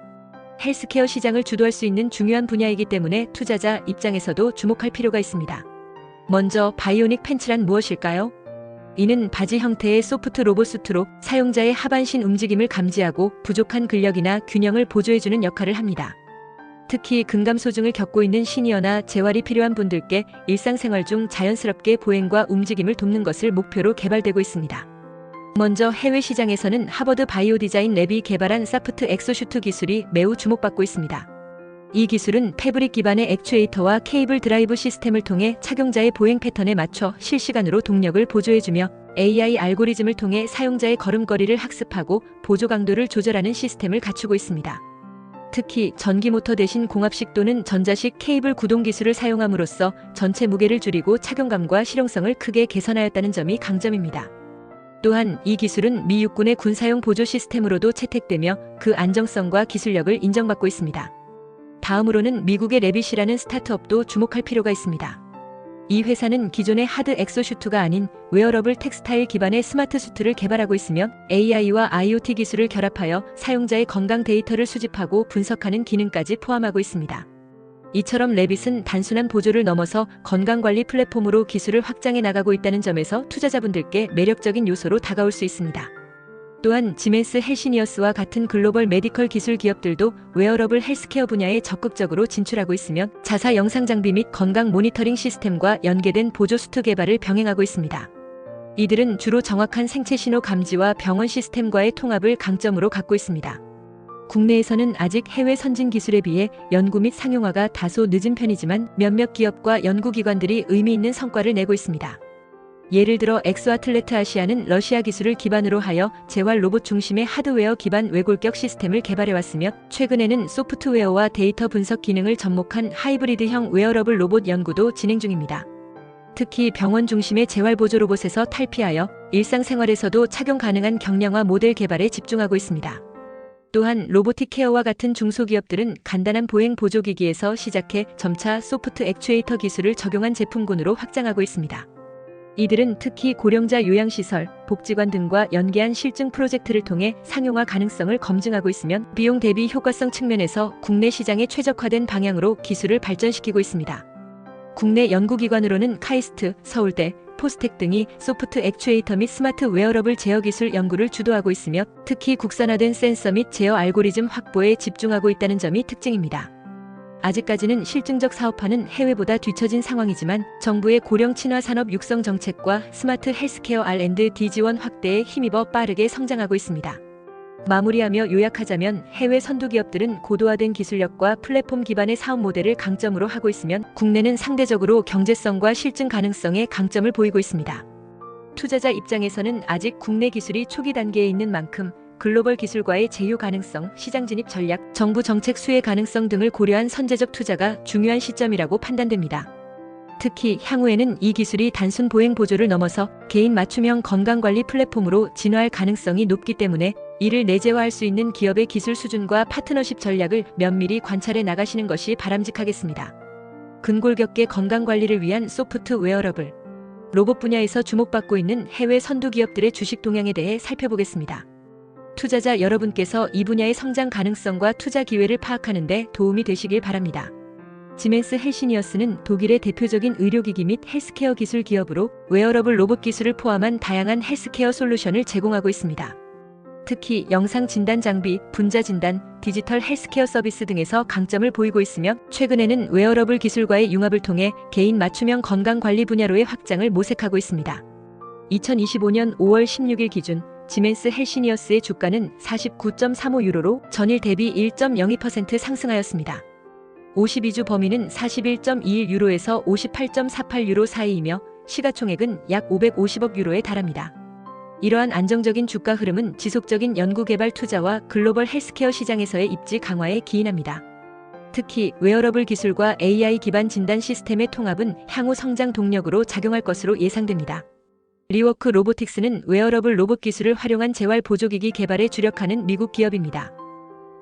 S1: 헬스케어 시장을 주도할 수 있는 중요한 분야이기 때문에 투자자 입장에서도 주목할 필요가 있습니다. 먼저 바이오닉 팬츠란 무엇일까요? 이는 바지 형태의 소프트 로봇 수트로 사용자의 하반신 움직임을 감지하고 부족한 근력이나 균형을 보조해주는 역할을 합니다. 특히 근감소증을 겪고 있는 시니어나 재활이 필요한 분들께 일상생활 중 자연스럽게 보행과 움직임을 돕는 것을 목표로 개발되고 있습니다. 먼저 해외 시장에서는 하버드 바이오디자인 랩이 개발한 사프트 엑소슈트 기술이 매우 주목받고 있습니다. 이 기술은 패브릭 기반의 액추에이터와 케이블 드라이브 시스템을 통해 착용자의 보행 패턴에 맞춰 실시간으로 동력을 보조해주며 AI 알고리즘을 통해 사용자의 걸음걸이를 학습하고 보조 강도를 조절하는 시스템을 갖추고 있습니다. 특히 전기 모터 대신 공합식 또는 전자식 케이블 구동 기술을 사용함으로써 전체 무게를 줄이고 착용감과 실용성을 크게 개선하였다는 점이 강점입니다. 또한 이 기술은 미 육군의 군사용 보조 시스템으로도 채택되며 그 안정성과 기술력을 인정받고 있습니다. 다음으로는 미국의 레빗이라는 스타트업도 주목할 필요가 있습니다. 이 회사는 기존의 하드 엑소슈트가 아닌 웨어러블 텍스타일 기반의 스마트 수트를 개발하고 있으며 AI와 IoT 기술을 결합하여 사용자의 건강 데이터를 수집하고 분석하는 기능까지 포함하고 있습니다. 이처럼 레빗은 단순한 보조를 넘어서 건강관리 플랫폼으로 기술을 확장해 나가고 있다는 점에서 투자자분들께 매력적인 요소로 다가올 수 있습니다. 또한 지멘스 헬시니어스와 같은 글로벌 메디컬 기술 기업들도 웨어러블 헬스케어 분야에 적극적으로 진출하고 있으며 자사 영상 장비 및 건강 모니터링 시스템과 연계된 보조 수트 개발을 병행하고 있습니다. 이들은 주로 정확한 생체 신호 감지와 병원 시스템과의 통합을 강점으로 갖고 있습니다. 국내에서는 아직 해외 선진 기술에 비해 연구 및 상용화가 다소 늦은 편이지만 몇몇 기업과 연구기관들이 의미 있는 성과를 내고 있습니다. 예를 들어 엑소아틀레트 아시아는 러시아 기술을 기반으로 하여 재활 로봇 중심의 하드웨어 기반 외골격 시스템을 개발해왔으며 최근에는 소프트웨어와 데이터 분석 기능을 접목한 하이브리드형 웨어러블 로봇 연구도 진행 중입니다. 특히 병원 중심의 재활보조 로봇에서 탈피하여 일상생활에서도 착용 가능한 경량화 모델 개발에 집중하고 있습니다. 또한 로보틱 케어와 같은 중소기업들은 간단한 보행 보조기기에서 시작해 점차 소프트 액추에이터 기술을 적용한 제품군으로 확장하고 있습니다. 이들은 특히 고령자 요양시설, 복지관 등과 연계한 실증 프로젝트를 통해 상용화 가능성을 검증하고 있으며 비용 대비 효과성 측면에서 국내 시장에 최적화된 방향으로 기술을 발전시키고 있습니다. 국내 연구기관으로는 카이스트, 서울대, 포스텍 등이 소프트 액추에이터 및 스마트 웨어러블 제어 기술 연구를 주도하고 있으며 특히 국산화된 센서 및 제어 알고리즘 확보에 집중하고 있다는 점이 특징입니다. 아직까지는 실증적 사업화는 해외보다 뒤처진 상황이지만 정부의 고령 친화 산업 육성 정책과 스마트 헬스케어 R&D 지원 확대에 힘입어 빠르게 성장하고 있습니다. 마무리하며 요약하자면 해외 선두기업들은 고도화된 기술력과 플랫폼 기반의 사업 모델을 강점으로 하고 있으면 국내는 상대적으로 경제성과 실증 가능성에 강점을 보이고 있습니다. 투자자 입장에서는 아직 국내 기술이 초기 단계에 있는 만큼 글로벌 기술과의 제휴 가능성, 시장 진입 전략, 정부 정책 수혜 가능성 등을 고려한 선제적 투자가 중요한 시점이라고 판단됩니다. 특히 향후에는 이 기술이 단순 보행 보조를 넘어서 개인 맞춤형 건강관리 플랫폼으로 진화할 가능성이 높기 때문에 이를 내재화할 수 있는 기업의 기술 수준과 파트너십 전략을 면밀히 관찰해 나가시는 것이 바람직하겠습니다. 근골격계 건강관리를 위한 소프트 웨어러블, 로봇 분야에서 주목받고 있는 해외 선두 기업들의 주식 동향에 대해 살펴보겠습니다. 투자자 여러분께서 이 분야의 성장 가능성과 투자 기회를 파악하는 데 도움이 되시길 바랍니다. 지멘스 헬시니어스는 독일의 대표적인 의료기기 및 헬스케어 기술 기업으로 웨어러블 로봇 기술을 포함한 다양한 헬스케어 솔루션을 제공하고 있습니다. 특히 영상 진단 장비, 분자 진단, 디지털 헬스케어 서비스 등에서 강점을 보이고 있으며 최근에는 웨어러블 기술과의 융합을 통해 개인 맞춤형 건강관리 분야로의 확장을 모색하고 있습니다. 2025년 5월 16일 기준 지멘스 헬시니어스의 주가는 49.35유로로 전일 대비 1.02% 상승하였습니다. 52주 범위는 41.21유로에서 58.48유로 사이이며 시가총액은 약 550억 유로에 달합니다. 이러한 안정적인 주가 흐름은 지속적인 연구개발 투자와 글로벌 헬스케어 시장에서의 입지 강화에 기인합니다. 특히 웨어러블 기술과 AI 기반 진단 시스템의 통합은 향후 성장 동력으로 작용할 것으로 예상됩니다. 리워크 로보틱스는 웨어러블 로봇 기술을 활용한 재활 보조기기 개발에 주력하는 미국 기업입니다.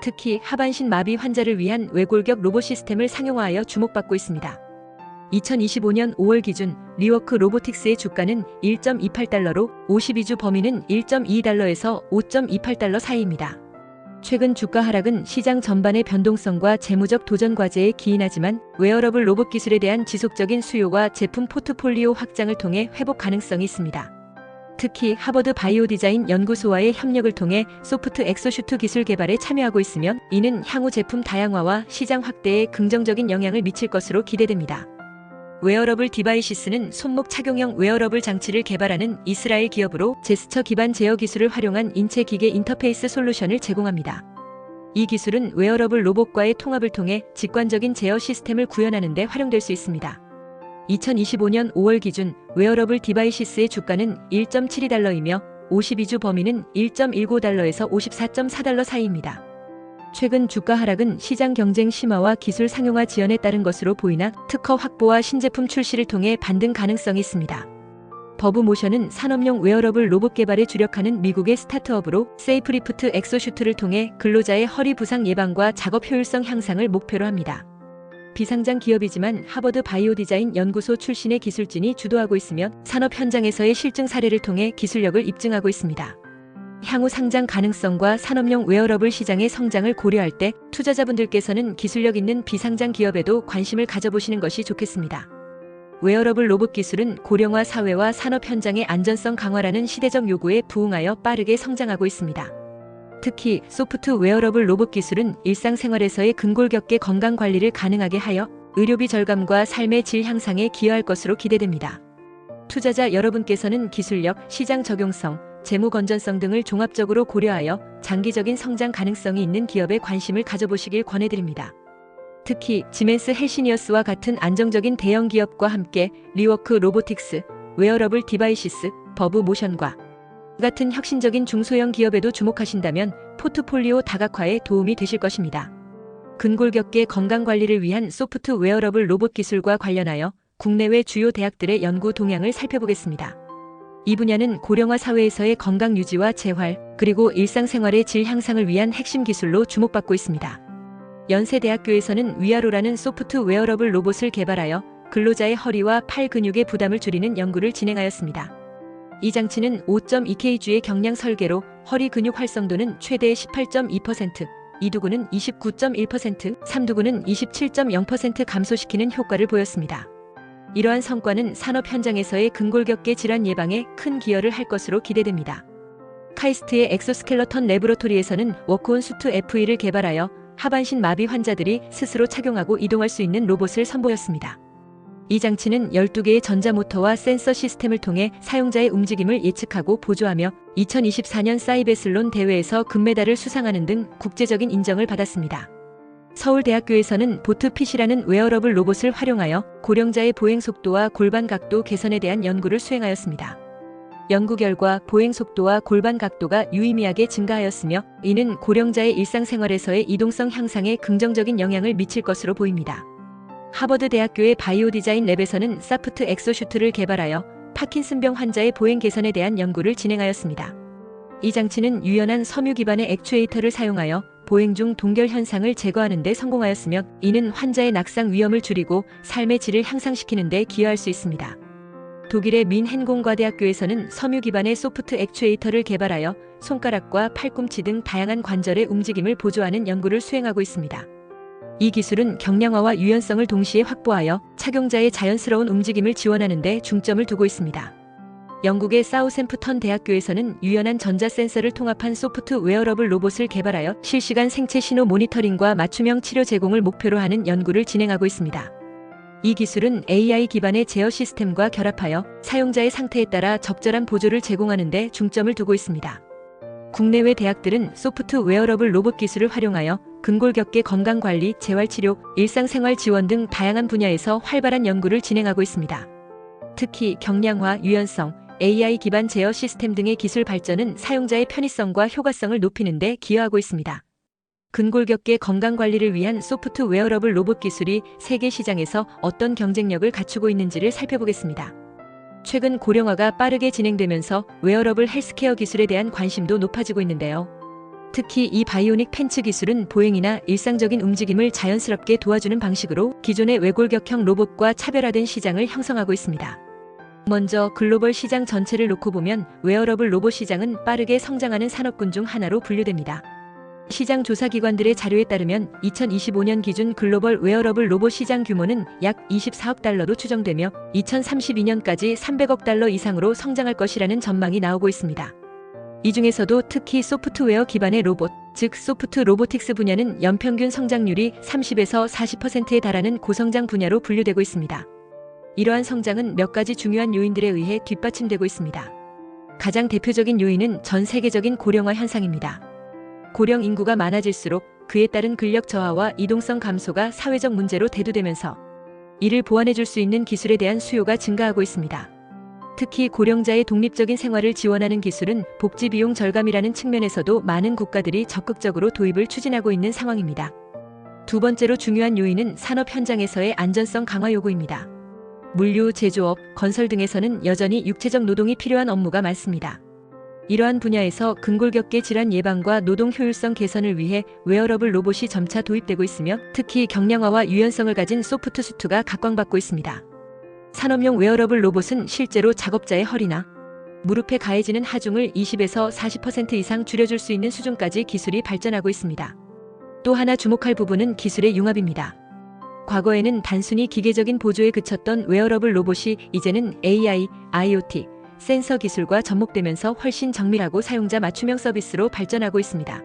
S1: 특히 하반신 마비 환자를 위한 외골격 로봇 시스템을 상용화하여 주목받고 있습니다. 2025년 5월 기준 리워크 로보틱스의 주가는 1.28달러로 52주 범위는 1.2달러에서 5.28달러 사이입니다. 최근 주가 하락은 시장 전반의 변동성과 재무적 도전 과제에 기인하지만 웨어러블 로봇 기술에 대한 지속적인 수요와 제품 포트폴리오 확장을 통해 회복 가능성이 있습니다. 특히 하버드 바이오 디자인 연구소와의 협력을 통해 소프트 엑소슈트 기술 개발에 참여하고 있으며 이는 향후 제품 다양화와 시장 확대에 긍정적인 영향을 미칠 것으로 기대됩니다. 웨어러블 디바이시스는 손목 착용형 웨어러블 장치를 개발하는 이스라엘 기업으로 제스처 기반 제어 기술을 활용한 인체 기계 인터페이스 솔루션을 제공합니다. 이 기술은 웨어러블 로봇과의 통합을 통해 직관적인 제어 시스템을 구현하는 데 활용될 수 있습니다. 2025년 5월 기준 웨어러블 디바이시스의 주가는 1.72달러이며 52주 범위는 1.19달러에서 54.4달러 사이입니다. 최근 주가 하락은 시장 경쟁 심화와 기술 상용화 지연에 따른 것으로 보이나 특허 확보와 신제품 출시를 통해 반등 가능성이 있습니다. 버브모션은 산업용 웨어러블 로봇 개발에 주력하는 미국의 스타트업으로 세이프리프트 엑소슈트를 통해 근로자의 허리 부상 예방과 작업 효율성 향상을 목표로 합니다. 비상장 기업이지만 하버드 바이오디자인 연구소 출신의 기술진이 주도하고 있으며 산업 현장에서의 실증 사례를 통해 기술력을 입증하고 있습니다. 향후 상장 가능성과 산업용 웨어러블 시장의 성장을 고려할 때 투자자분들께서는 기술력 있는 비상장 기업에도 관심을 가져보시는 것이 좋겠습니다. 웨어러블 로봇 기술은 고령화 사회와 산업 현장의 안전성 강화라는 시대적 요구에 부응하여 빠르게 성장하고 있습니다. 특히 소프트 웨어러블 로봇 기술은 일상생활에서의 근골격계 건강 관리를 가능하게 하여 의료비 절감과 삶의 질 향상에 기여할 것으로 기대됩니다. 투자자 여러분께서는 기술력, 시장 적용성, 재무 건전성 등을 종합적으로 고려하여 장기적인 성장 가능성이 있는 기업에 관심을 가져보시길 권해드립니다. 특히 지멘스 헬시니어스와 같은 안정적인 대형 기업과 함께 리워크 로보틱스, 웨어러블 디바이시스, 버브모션과 같은 혁신적인 중소형 기업에도 주목하신다면 포트폴리오 다각화에 도움이 되실 것입니다. 근골격계 건강관리를 위한 소프트 웨어러블 로봇 기술과 관련하여 국내외 주요 대학들의 연구 동향을 살펴보겠습니다. 이 분야는 고령화 사회에서의 건강 유지와 재활, 그리고 일상생활의 질 향상을 위한 핵심 기술로 주목받고 있습니다. 연세대학교에서는 위아로라는 소프트 웨어러블 로봇을 개발하여 근로자의 허리와 팔 근육의 부담을 줄이는 연구를 진행하였습니다. 이 장치는 5.2kg의 경량 설계로 허리 근육 활성도는 최대 18.2%, 이두근은 29.1%, 삼두근은 27.0% 감소시키는 효과를 보였습니다. 이러한 성과는 산업 현장에서의 근골격계 질환 예방에 큰 기여를 할 것으로 기대됩니다. 카이스트의 엑소스켈러턴 레보러토리에서는 워크온 수트 FE를 개발하여 하반신 마비 환자들이 스스로 착용하고 이동할 수 있는 로봇을 선보였습니다. 이 장치는 12개의 전자모터와 센서 시스템을 통해 사용자의 움직임을 예측하고 보조하며 2024년 사이베슬론 대회에서 금메달을 수상하는 등 국제적인 인정을 받았습니다. 서울대학교에서는 보트핏이라는 웨어러블 로봇을 활용하여 고령자의 보행 속도와 골반 각도 개선에 대한 연구를 수행하였습니다. 연구 결과 보행 속도와 골반 각도가 유의미하게 증가하였으며 이는 고령자의 일상생활에서의 이동성 향상에 긍정적인 영향을 미칠 것으로 보입니다. 하버드 대학교의 바이오 디자인 랩에서는 사프트 엑소슈트를 개발하여 파킨슨병 환자의 보행 개선에 대한 연구를 진행하였습니다. 이 장치는 유연한 섬유 기반의 액추에이터를 사용하여 보행 중 동결 현상을 제거하는 데 성공하였으며 이는 환자의 낙상 위험을 줄이고 삶의 질을 향상시키는 데 기여할 수 있습니다. 독일의 민헨공과대학교에서는 섬유 기반의 소프트 액추에이터를 개발하여 손가락과 팔꿈치 등 다양한 관절의 움직임을 보조하는 연구를 수행하고 있습니다. 이 기술은 경량화와 유연성을 동시에 확보하여 착용자의 자연스러운 움직임을 지원하는 데 중점을 두고 있습니다. 영국의 사우샘프턴 대학교에서는 유연한 전자 센서를 통합한 소프트 웨어러블 로봇을 개발하여 실시간 생체 신호 모니터링과 맞춤형 치료 제공을 목표로 하는 연구를 진행하고 있습니다. 이 기술은 AI 기반의 제어 시스템과 결합하여 사용자의 상태에 따라 적절한 보조를 제공하는 데 중점을 두고 있습니다. 국내외 대학들은 소프트 웨어러블 로봇 기술을 활용하여 근골격계 건강관리, 재활치료, 일상생활 지원 등 다양한 분야에서 활발한 연구를 진행하고 있습니다. 특히 경량화, 유연성, AI 기반 제어 시스템 등의 기술 발전은 사용자의 편의성과 효과성을 높이는 데 기여하고 있습니다. 근골격계 건강관리를 위한 소프트 웨어러블 로봇 기술이 세계 시장에서 어떤 경쟁력을 갖추고 있는지를 살펴보겠습니다. 최근 고령화가 빠르게 진행되면서 웨어러블 헬스케어 기술에 대한 관심도 높아지고 있는데요. 특히 이 바이오닉 팬츠 기술은 보행이나 일상적인 움직임을 자연스럽게 도와주는 방식으로 기존의 외골격형 로봇과 차별화된 시장을 형성하고 있습니다. 먼저 글로벌 시장 전체를 놓고 보면 웨어러블 로봇 시장은 빠르게 성장하는 산업군 중 하나로 분류됩니다. 시장 조사기관들의 자료에 따르면 2025년 기준 글로벌 웨어러블 로봇 시장 규모는 약 24억 달러로 추정되며 2032년까지 300억 달러 이상으로 성장할 것이라는 전망이 나오고 있습니다. 이 중에서도 특히 소프트웨어 기반의 로봇, 즉 소프트 로보틱스 분야는 연평균 성장률이 30에서 40%에 달하는 고성장 분야로 분류되고 있습니다. 이러한 성장은 몇 가지 중요한 요인들에 의해 뒷받침되고 있습니다. 가장 대표적인 요인은 전 세계적인 고령화 현상입니다. 고령 인구가 많아질수록 그에 따른 근력 저하와 이동성 감소가 사회적 문제로 대두되면서 이를 보완해줄 수 있는 기술에 대한 수요가 증가하고 있습니다. 특히 고령자의 독립적인 생활을 지원하는 기술은 복지 비용 절감이라는 측면에서도 많은 국가들이 적극적으로 도입을 추진하고 있는 상황입니다. 두 번째로 중요한 요인은 산업 현장에서의 안전성 강화 요구입니다. 물류, 제조업, 건설 등에서는 여전히 육체적 노동이 필요한 업무가 많습니다. 이러한 분야에서 근골격계 질환 예방과 노동 효율성 개선을 위해 웨어러블 로봇이 점차 도입되고 있으며 특히 경량화와 유연성을 가진 소프트 수트가 각광받고 있습니다. 산업용 웨어러블 로봇은 실제로 작업자의 허리나 무릎에 가해지는 하중을 20에서 40% 이상 줄여줄 수 있는 수준까지 기술이 발전하고 있습니다. 또 하나 주목할 부분은 기술의 융합입니다. 과거에는 단순히 기계적인 보조에 그쳤던 웨어러블 로봇이 이제는 AI, IoT, 센서 기술과 접목되면서 훨씬 정밀하고 사용자 맞춤형 서비스로 발전하고 있습니다.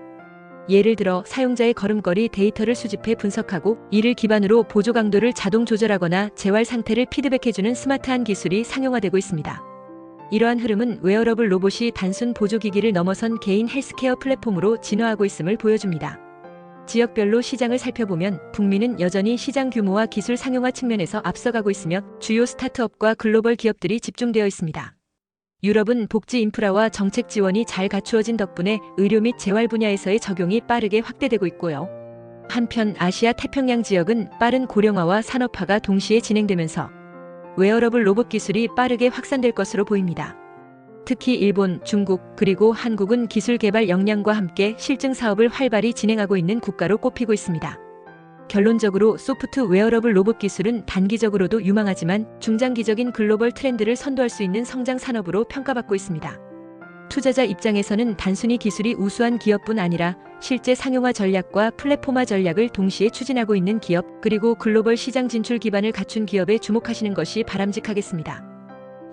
S1: 예를 들어 사용자의 걸음걸이 데이터를 수집해 분석하고 이를 기반으로 보조 강도를 자동 조절하거나 재활 상태를 피드백해주는 스마트한 기술이 상용화되고 있습니다. 이러한 흐름은 웨어러블 로봇이 단순 보조기기를 넘어선 개인 헬스케어 플랫폼으로 진화하고 있음을 보여줍니다. 지역별로 시장을 살펴보면 북미는 여전히 시장 규모와 기술 상용화 측면에서 앞서가고 있으며 주요 스타트업과 글로벌 기업들이 집중되어 있습니다. 유럽은 복지 인프라와 정책 지원이 잘 갖추어진 덕분에 의료 및 재활 분야에서의 적용이 빠르게 확대되고 있고요. 한편 아시아 태평양 지역은 빠른 고령화와 산업화가 동시에 진행되면서 웨어러블 로봇 기술이 빠르게 확산될 것으로 보입니다. 특히 일본, 중국, 그리고 한국은 기술 개발 역량과 함께 실증 사업을 활발히 진행하고 있는 국가로 꼽히고 있습니다. 결론적으로 소프트 웨어러블 로봇 기술은 단기적으로도 유망하지만 중장기적인 글로벌 트렌드를 선도할 수 있는 성장 산업으로 평가받고 있습니다. 투자자 입장에서는 단순히 기술이 우수한 기업뿐 아니라 실제 상용화 전략과 플랫폼화 전략을 동시에 추진하고 있는 기업, 그리고 글로벌 시장 진출 기반을 갖춘 기업에 주목하시는 것이 바람직하겠습니다.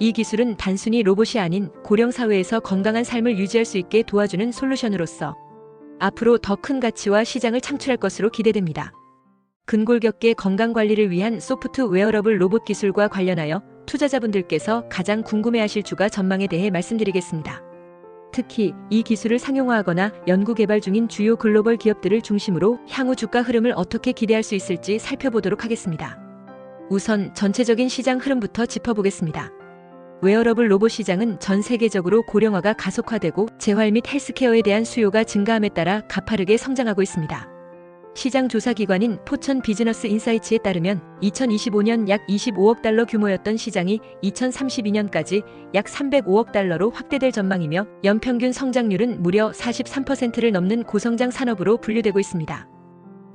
S1: 이 기술은 단순히 로봇이 아닌 고령 사회에서 건강한 삶을 유지할 수 있게 도와주는 솔루션으로서 앞으로 더 큰 가치와 시장을 창출할 것으로 기대됩니다. 근골격계 건강관리를 위한 소프트 웨어러블 로봇 기술과 관련하여 투자자분들께서 가장 궁금해하실 주가 전망에 대해 말씀드리겠습니다. 특히 이 기술을 상용화하거나 연구개발 중인 주요 글로벌 기업들을 중심으로 향후 주가 흐름을 어떻게 기대할 수 있을지 살펴보도록 하겠습니다. 우선 전체적인 시장 흐름부터 짚어보겠습니다. 웨어러블 로봇 시장은 전 세계적으로 고령화가 가속화되고 재활 및 헬스케어에 대한 수요가 증가함에 따라 가파르게 성장하고 있습니다. 시장 조사 기관인 포천 비즈너스 인사이츠에 따르면 2025년 약 25억 달러 규모였던 시장이 2032년까지 약 305억 달러로 확대될 전망이며 연평균 성장률은 무려 43%를 넘는 고성장 산업으로 분류되고 있습니다.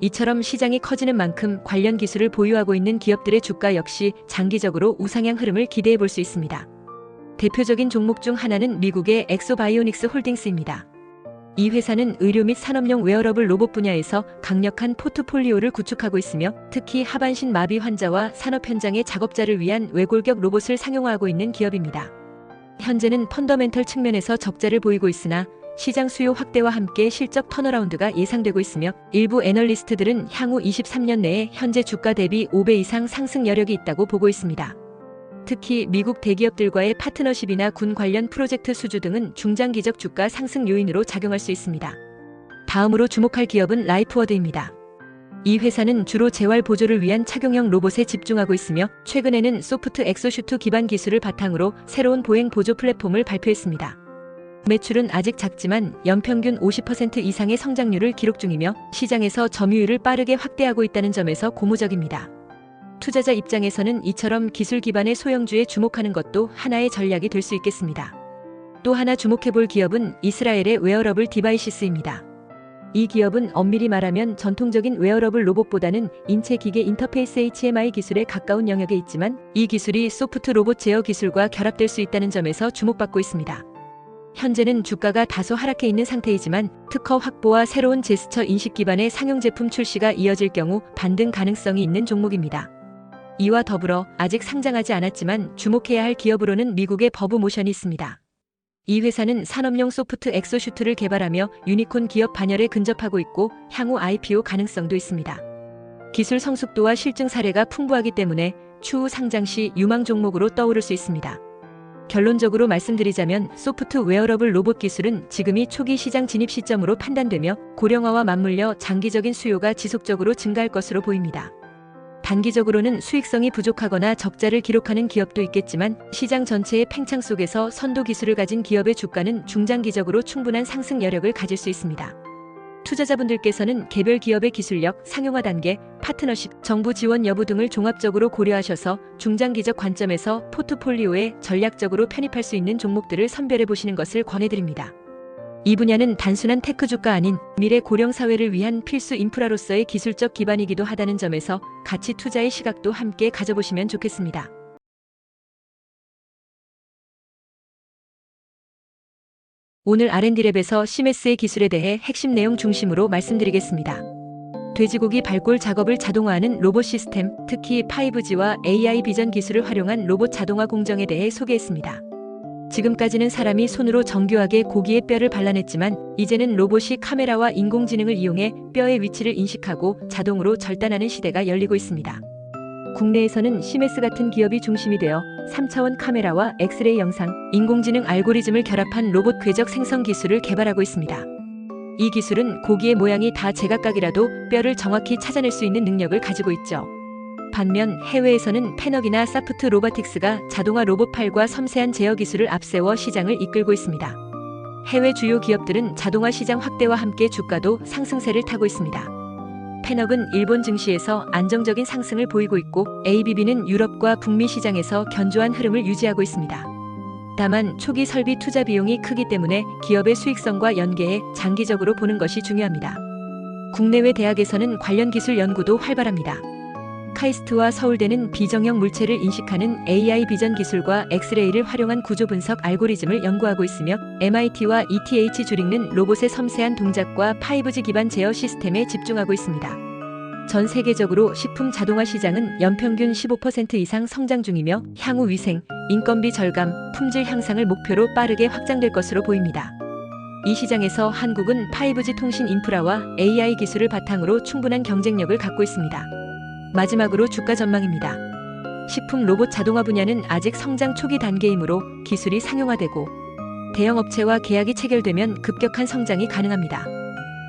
S1: 이처럼 시장이 커지는 만큼 관련 기술을 보유하고 있는 기업들의 주가 역시 장기적으로 우상향 흐름을 기대해 볼 수 있습니다. 대표적인 종목 중 하나는 미국의 엑소바이오닉스 홀딩스입니다. 이 회사는 의료 및 산업용 웨어러블 로봇 분야에서 강력한 포트폴리오를 구축하고 있으며 특히 하반신 마비 환자와 산업 현장의 작업자를 위한 외골격 로봇을 상용화하고 있는 기업입니다. 현재는 펀더멘털 측면에서 적자를 보이고 있으나 시장 수요 확대와 함께 실적 턴어라운드가 예상되고 있으며 일부 애널리스트들은 향후 23년 내에 현재 주가 대비 5배 이상 상승 여력이 있다고 보고 있습니다. 특히 미국 대기업들과의 파트너십이나 군 관련 프로젝트 수주 등은 중장기적 주가 상승 요인으로 작용할 수 있습니다. 다음으로 주목할 기업은 라이프워드입니다. 이 회사는 주로 재활 보조를 위한 착용형 로봇에 집중하고 있으며 최근에는 소프트 엑소슈트 기반 기술을 바탕으로 새로운 보행 보조 플랫폼을 발표했습니다. 매출은 아직 작지만 연평균 50% 이상의 성장률을 기록 중이며 시장에서 점유율을 빠르게 확대하고 있다는 점에서 고무적입니다. 투자자 입장에서는 이처럼 기술 기반의 소형주에 주목하는 것도 하나의 전략이 될 수 있겠습니다. 또 하나 주목해볼 기업은 이스라엘의 웨어러블 디바이시스입니다. 이 기업은 엄밀히 말하면 전통적인 웨어러블 로봇보다는 인체 기계 인터페이스 HMI 기술에 가까운 영역에 있지만 이 기술이 소프트 로봇 제어 기술과 결합될 수 있다는 점에서 주목받고 있습니다. 현재는 주가가 다소 하락해 있는 상태이지만 특허 확보와 새로운 제스처 인식 기반의 상용 제품 출시가 이어질 경우 반등 가능성이 있는 종목입니다. 이와 더불어 아직 상장하지 않았지만 주목해야 할 기업으로는 미국의 버브모션이 있습니다. 이 회사는 산업용 소프트 엑소슈트를 개발하며 유니콘 기업 반열에 근접하고 있고 향후 IPO 가능성도 있습니다. 기술 성숙도와 실증 사례가 풍부하기 때문에 추후 상장 시 유망 종목으로 떠오를 수 있습니다. 결론적으로 말씀드리자면 소프트 웨어러블 로봇 기술은 지금이 초기 시장 진입 시점으로 판단되며 고령화와 맞물려 장기적인 수요가 지속적으로 증가할 것으로 보입니다. 단기적으로는 수익성이 부족하거나 적자를 기록하는 기업도 있겠지만 시장 전체의 팽창 속에서 선도 기술을 가진 기업의 주가는 중장기적으로 충분한 상승 여력을 가질 수 있습니다. 투자자분들께서는 개별 기업의 기술력, 상용화 단계, 파트너십, 정부 지원 여부 등을 종합적으로 고려하셔서 중장기적 관점에서 포트폴리오에 전략적으로 편입할 수 있는 종목들을 선별해 보시는 것을 권해드립니다. 이 분야는 단순한 테크 주가 아닌 미래 고령 사회를 위한 필수 인프라로서의 기술적 기반이기도 하다는 점에서 가치 투자의 시각도 함께 가져보시면 좋겠습니다. 오늘 R&D랩에서 시메스의 기술에 대해 핵심 내용 중심으로 말씀드리겠습니다. 돼지고기 발골 작업을 자동화하는 로봇 시스템, 특히 5G와 AI 비전 기술을 활용한 로봇 자동화 공정에 대해 소개했습니다. 지금까지는 사람이 손으로 정교하게 고기의 뼈를 발라냈지만 이제는 로봇이 카메라와 인공지능을 이용해 뼈의 위치를 인식하고 자동으로 절단하는 시대가 열리고 있습니다. 국내에서는 시메스 같은 기업이 중심이 되어 3차원 카메라와 엑스레이 영상, 인공지능 알고리즘을 결합한 로봇 궤적 생성 기술을 개발하고 있습니다. 이 기술은 고기의 모양이 다 제각각이라도 뼈를 정확히 찾아낼 수 있는 능력을 가지고 있죠. 반면 해외에서는 페넉이나 사프트 로보틱스가 자동화 로봇팔과 섬세한 제어 기술을 앞세워 시장을 이끌고 있습니다. 해외 주요 기업들은 자동화 시장 확대와 함께 주가도 상승세를 타고 있습니다. 페넉은 일본 증시에서 안정적인 상승을 보이고 있고 ABB는 유럽과 북미 시장에서 견조한 흐름을 유지하고 있습니다. 다만 초기 설비 투자 비용이 크기 때문에 기업의 수익성과 연계해 장기적으로 보는 것이 중요합니다. 국내외 대학에서는 관련 기술 연구도 활발합니다. 카이스트와 서울대는 비정형 물체를 인식하는 AI 비전 기술과 엑스레이를 활용한 구조 분석 알고리즘을 연구하고 있으며 MIT와 ETH 주릭는 로봇의 섬세한 동작과 5G 기반 제어 시스템에 집중하고 있습니다. 전 세계적으로 식품 자동화 시장은 연평균 15% 이상 성장 중이며 향후 위생, 인건비 절감, 품질 향상을 목표로 빠르게 확장될 것으로 보입니다. 이 시장에서 한국은 5G 통신 인프라와 AI 기술을 바탕으로 충분한 경쟁력을 갖고 있습니다. 마지막으로 주가 전망입니다. 식품 로봇 자동화 분야는 아직 성장 초기 단계이므로 기술이 상용화되고 대형 업체와 계약이 체결되면 급격한 성장이 가능합니다.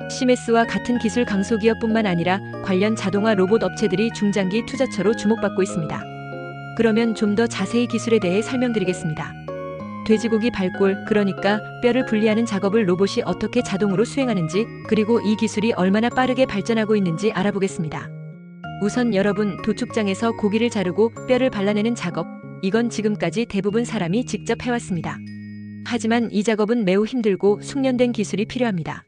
S1: 시메스와 같은 기술 강소 기업뿐만 아니라 관련 자동화 로봇 업체들이 중장기 투자처로 주목받고 있습니다. 그러면 좀 더 자세히 기술에 대해 설명드리겠습니다. 돼지고기 발골, 그러니까 뼈를 분리하는 작업을 로봇이 어떻게 자동으로 수행하는지, 그리고 이 기술이 얼마나 빠르게 발전하고 있는지 알아보겠습니다. 우선 여러분, 도축장에서 고기를 자르고 뼈를 발라내는 작업, 이건 지금까지 대부분 사람이 직접 해왔습니다. 하지만 이 작업은 매우 힘들고 숙련된 기술이 필요합니다.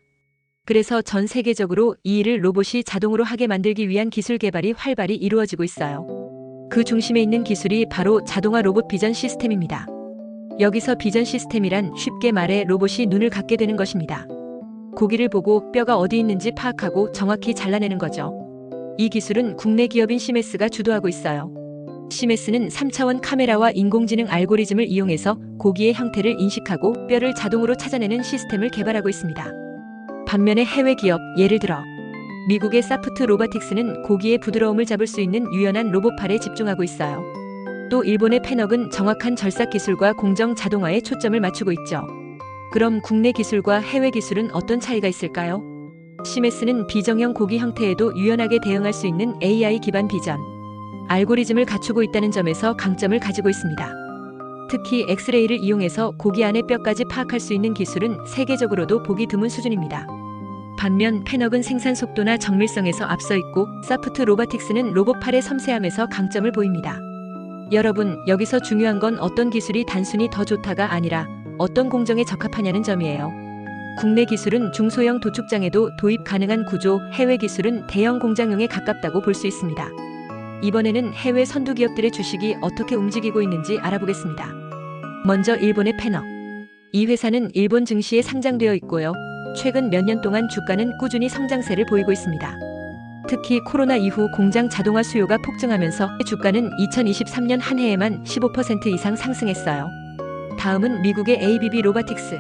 S1: 그래서 전 세계적으로 이 일을 로봇이 자동으로 하게 만들기 위한 기술 개발이 활발히 이루어지고 있어요. 그 중심에 있는 기술이 바로 자동화 로봇 비전 시스템입니다. 여기서 비전 시스템이란 쉽게 말해 로봇이 눈을 갖게 되는 것입니다. 고기를 보고 뼈가 어디 있는지 파악하고 정확히 잘라내는 거죠. 이 기술은 국내 기업인 시메스가 주도하고 있어요. 시메스는 3차원 카메라와 인공지능 알고리즘을 이용해서 고기의 형태를 인식하고 뼈를 자동으로 찾아내는 시스템을 개발하고 있습니다. 반면에 해외 기업, 예를 들어 미국의 사프트 로보틱스는 고기의 부드러움을 잡을 수 있는 유연한 로봇팔에 집중하고 있어요. 또 일본의 페넉은 정확한 절삭 기술과 공정 자동화에 초점을 맞추고 있죠. 그럼 국내 기술과 해외 기술은 어떤 차이가 있을까요? 시메스는 비정형 고기 형태에도 유연하게 대응할 수 있는 AI 기반 비전 알고리즘을 갖추고 있다는 점에서 강점을 가지고 있습니다. 특히 엑스레이를 이용해서 고기 안의 뼈까지 파악할 수 있는 기술은 세계적으로도 보기 드문 수준입니다. 반면 페넉은 생산 속도나 정밀성에서 앞서 있고 사프트 로보틱스는 로봇팔의 섬세함에서 강점을 보입니다. 여러분, 여기서 중요한 건 어떤 기술이 단순히 더 좋다가 아니라 어떤 공정에 적합하냐는 점이에요. 국내 기술은 중소형 도축장에도 도입 가능한 구조, 해외 기술은 대형 공장용에 가깝다고 볼 수 있습니다. 이번에는 해외 선두 기업들의 주식이 어떻게 움직이고 있는지 알아보겠습니다. 먼저 일본의 페넉. 이 회사는 일본 증시에 상장되어 있고요. 최근 몇 년 동안 주가는 꾸준히 성장세를 보이고 있습니다. 특히 코로나 이후 공장 자동화 수요가 폭증하면서 주가는 2023년 한 해에만 15% 이상 상승했어요. 다음은 미국의 ABB 로보틱스.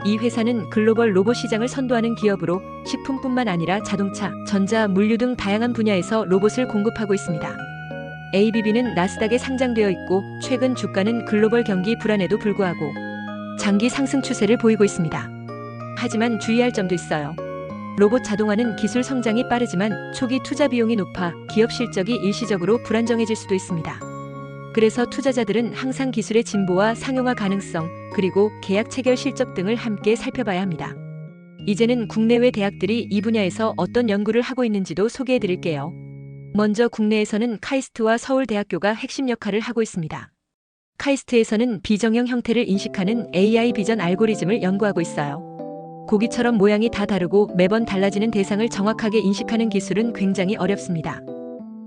S1: 이 회사는 글로벌 로봇 시장을 선도하는 기업으로 식품뿐만 아니라 자동차, 전자, 물류 등 다양한 분야에서 로봇을 공급하고 있습니다. ABB는 나스닥에 상장되어 있고 최근 주가는 글로벌 경기 불안에도 불구하고 장기 상승 추세를 보이고 있습니다. 하지만 주의할 점도 있어요. 로봇 자동화는 기술 성장이 빠르지만 초기 투자 비용이 높아 기업 실적이 일시적으로 불안정해질 수도 있습니다. 그래서 투자자들은 항상 기술의 진보와 상용화 가능성, 그리고 계약 체결 실적 등을 함께 살펴봐야 합니다. 이제는 국내외 대학들이 이 분야에서 어떤 연구를 하고 있는지도 소개해 드릴게요. 먼저 국내에서는 카이스트와 서울대학교가 핵심 역할을 하고 있습니다. 카이스트에서는 비정형 형태를 인식하는 AI 비전 알고리즘을 연구하고 있어요. 고기처럼 모양이 다 다르고 매번 달라지는 대상을 정확하게 인식하는 기술은 굉장히 어렵습니다.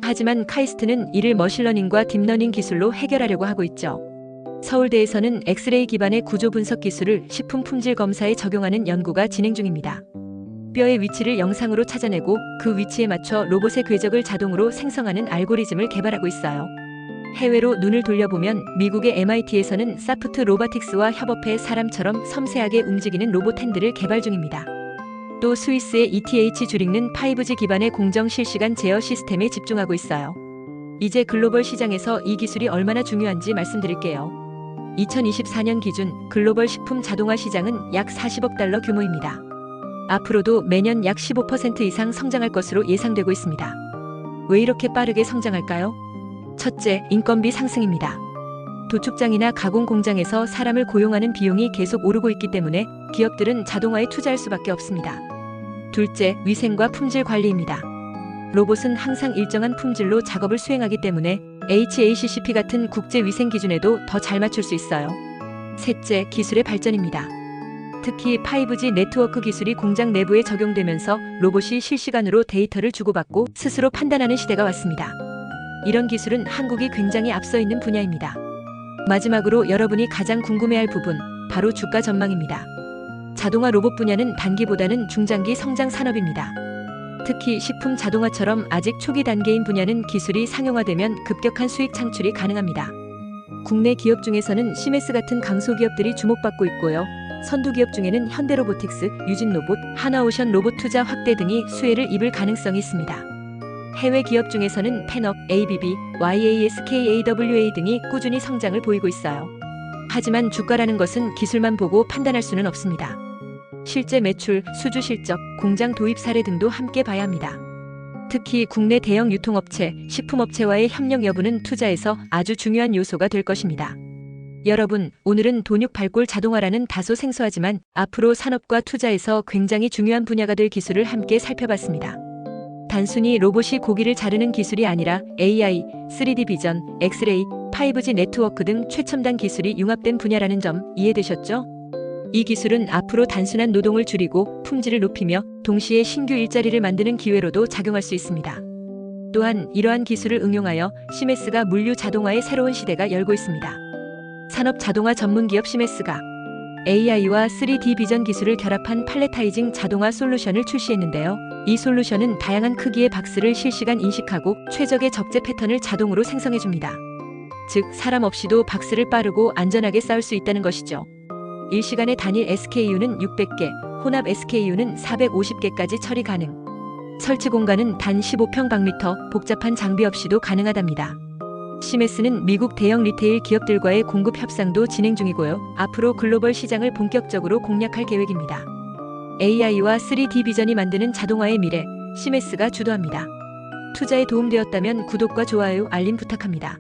S1: 하지만 카이스트는 이를 머신러닝과 딥러닝 기술로 해결하려고 하고 있죠. 서울대에서는 엑스레이 기반의 구조 분석 기술을 식품 품질 검사에 적용하는 연구가 진행 중입니다. 뼈의 위치를 영상으로 찾아내고 그 위치에 맞춰 로봇의 궤적을 자동으로 생성하는 알고리즘을 개발하고 있어요. 해외로 눈을 돌려보면 미국의 MIT에서는 사프트 로보틱스와 협업해 사람처럼 섬세하게 움직이는 로봇 핸들을 개발 중입니다. 또 스위스의 ETH 주릭는 5G 기반의 공정 실시간 제어 시스템에 집중하고 있어요. 이제 글로벌 시장에서 이 기술이 얼마나 중요한지 말씀드릴게요. 2024년 기준 글로벌 식품 자동화 시장은 약 40억 달러 규모입니다. 앞으로도 매년 약 15% 이상 성장할 것으로 예상되고 있습니다. 왜 이렇게 빠르게 성장할까요? 첫째, 인건비 상승입니다. 도축장이나 가공 공장에서 사람을 고용하는 비용이 계속 오르고 있기 때문에 기업들은 자동화에 투자할 수밖에 없습니다. 둘째, 위생과 품질 관리입니다. 로봇은 항상 일정한 품질로 작업을 수행하기 때문에 HACCP 같은 국제 위생 기준에도 더 잘 맞출 수 있어요. 셋째, 기술의 발전입니다. 특히 5G 네트워크 기술이 공장 내부에 적용되면서 로봇이 실시간으로 데이터를 주고받고 스스로 판단하는 시대가 왔습니다. 이런 기술은 한국이 굉장히 앞서 있는 분야입니다. 마지막으로 여러분이 가장 궁금해할 부분, 바로 주가 전망입니다. 자동화 로봇 분야는 단기보다는 중장기 성장 산업입니다. 특히 식품 자동화처럼 아직 초기 단계인 분야는 기술이 상용화되면 급격한 수익 창출이 가능합니다. 국내 기업 중에서는 시메스 같은 강소기업들이 주목받고 있고요. 선두 기업 중에는 현대로보틱스, 유진로봇, 하나오션 로봇 투자 확대 등이 수혜를 입을 가능성이 있습니다. 해외 기업 중에서는 펜업, ABB, YASKAWA 등이 꾸준히 성장을 보이고 있어요. 하지만 주가라는 것은 기술만 보고 판단할 수는 없습니다. 실제 매출, 수주 실적, 공장 도입 사례 등도 함께 봐야 합니다. 특히 국내 대형 유통업체, 식품업체와의 협력 여부는 투자에서 아주 중요한 요소가 될 것입니다. 여러분, 오늘은 돈육발골 자동화라는 다소 생소하지만 앞으로 산업과 투자에서 굉장히 중요한 분야가 될 기술을 함께 살펴봤습니다. 단순히 로봇이 고기를 자르는 기술이 아니라 AI, 3D 비전, 엑스레이, 5G 네트워크 등 최첨단 기술이 융합된 분야라는 점 이해되셨죠? 이 기술은 앞으로 단순한 노동을 줄이고 품질을 높이며 동시에 신규 일자리를 만드는 기회로도 작용할 수 있습니다. 또한 이러한 기술을 응용하여 시메스가 물류 자동화의 새로운 시대가 열고 있습니다. 산업 자동화 전문 기업 시메스가 AI와 3D 비전 기술을 결합한 팔레타이징 자동화 솔루션을 출시했는데요. 이 솔루션은 다양한 크기의 박스를 실시간 인식하고 최적의 적재 패턴을 자동으로 생성해줍니다. 즉, 사람 없이도 박스를 빠르고 안전하게 쌓을 수 있다는 것이죠. 일시간의 단일 SKU는 600개, 혼합 SKU는 450개까지 처리 가능. 설치 공간은 단 15평방미터, 복잡한 장비 없이도 가능하답니다. 시메스는 미국 대형 리테일 기업들과의 공급 협상도 진행 중이고요. 앞으로 글로벌 시장을 본격적으로 공략할 계획입니다. AI와 3D 비전이 만드는 자동화의 미래, 시메스가 주도합니다. 투자에 도움되었다면 구독과 좋아요, 알림 부탁합니다.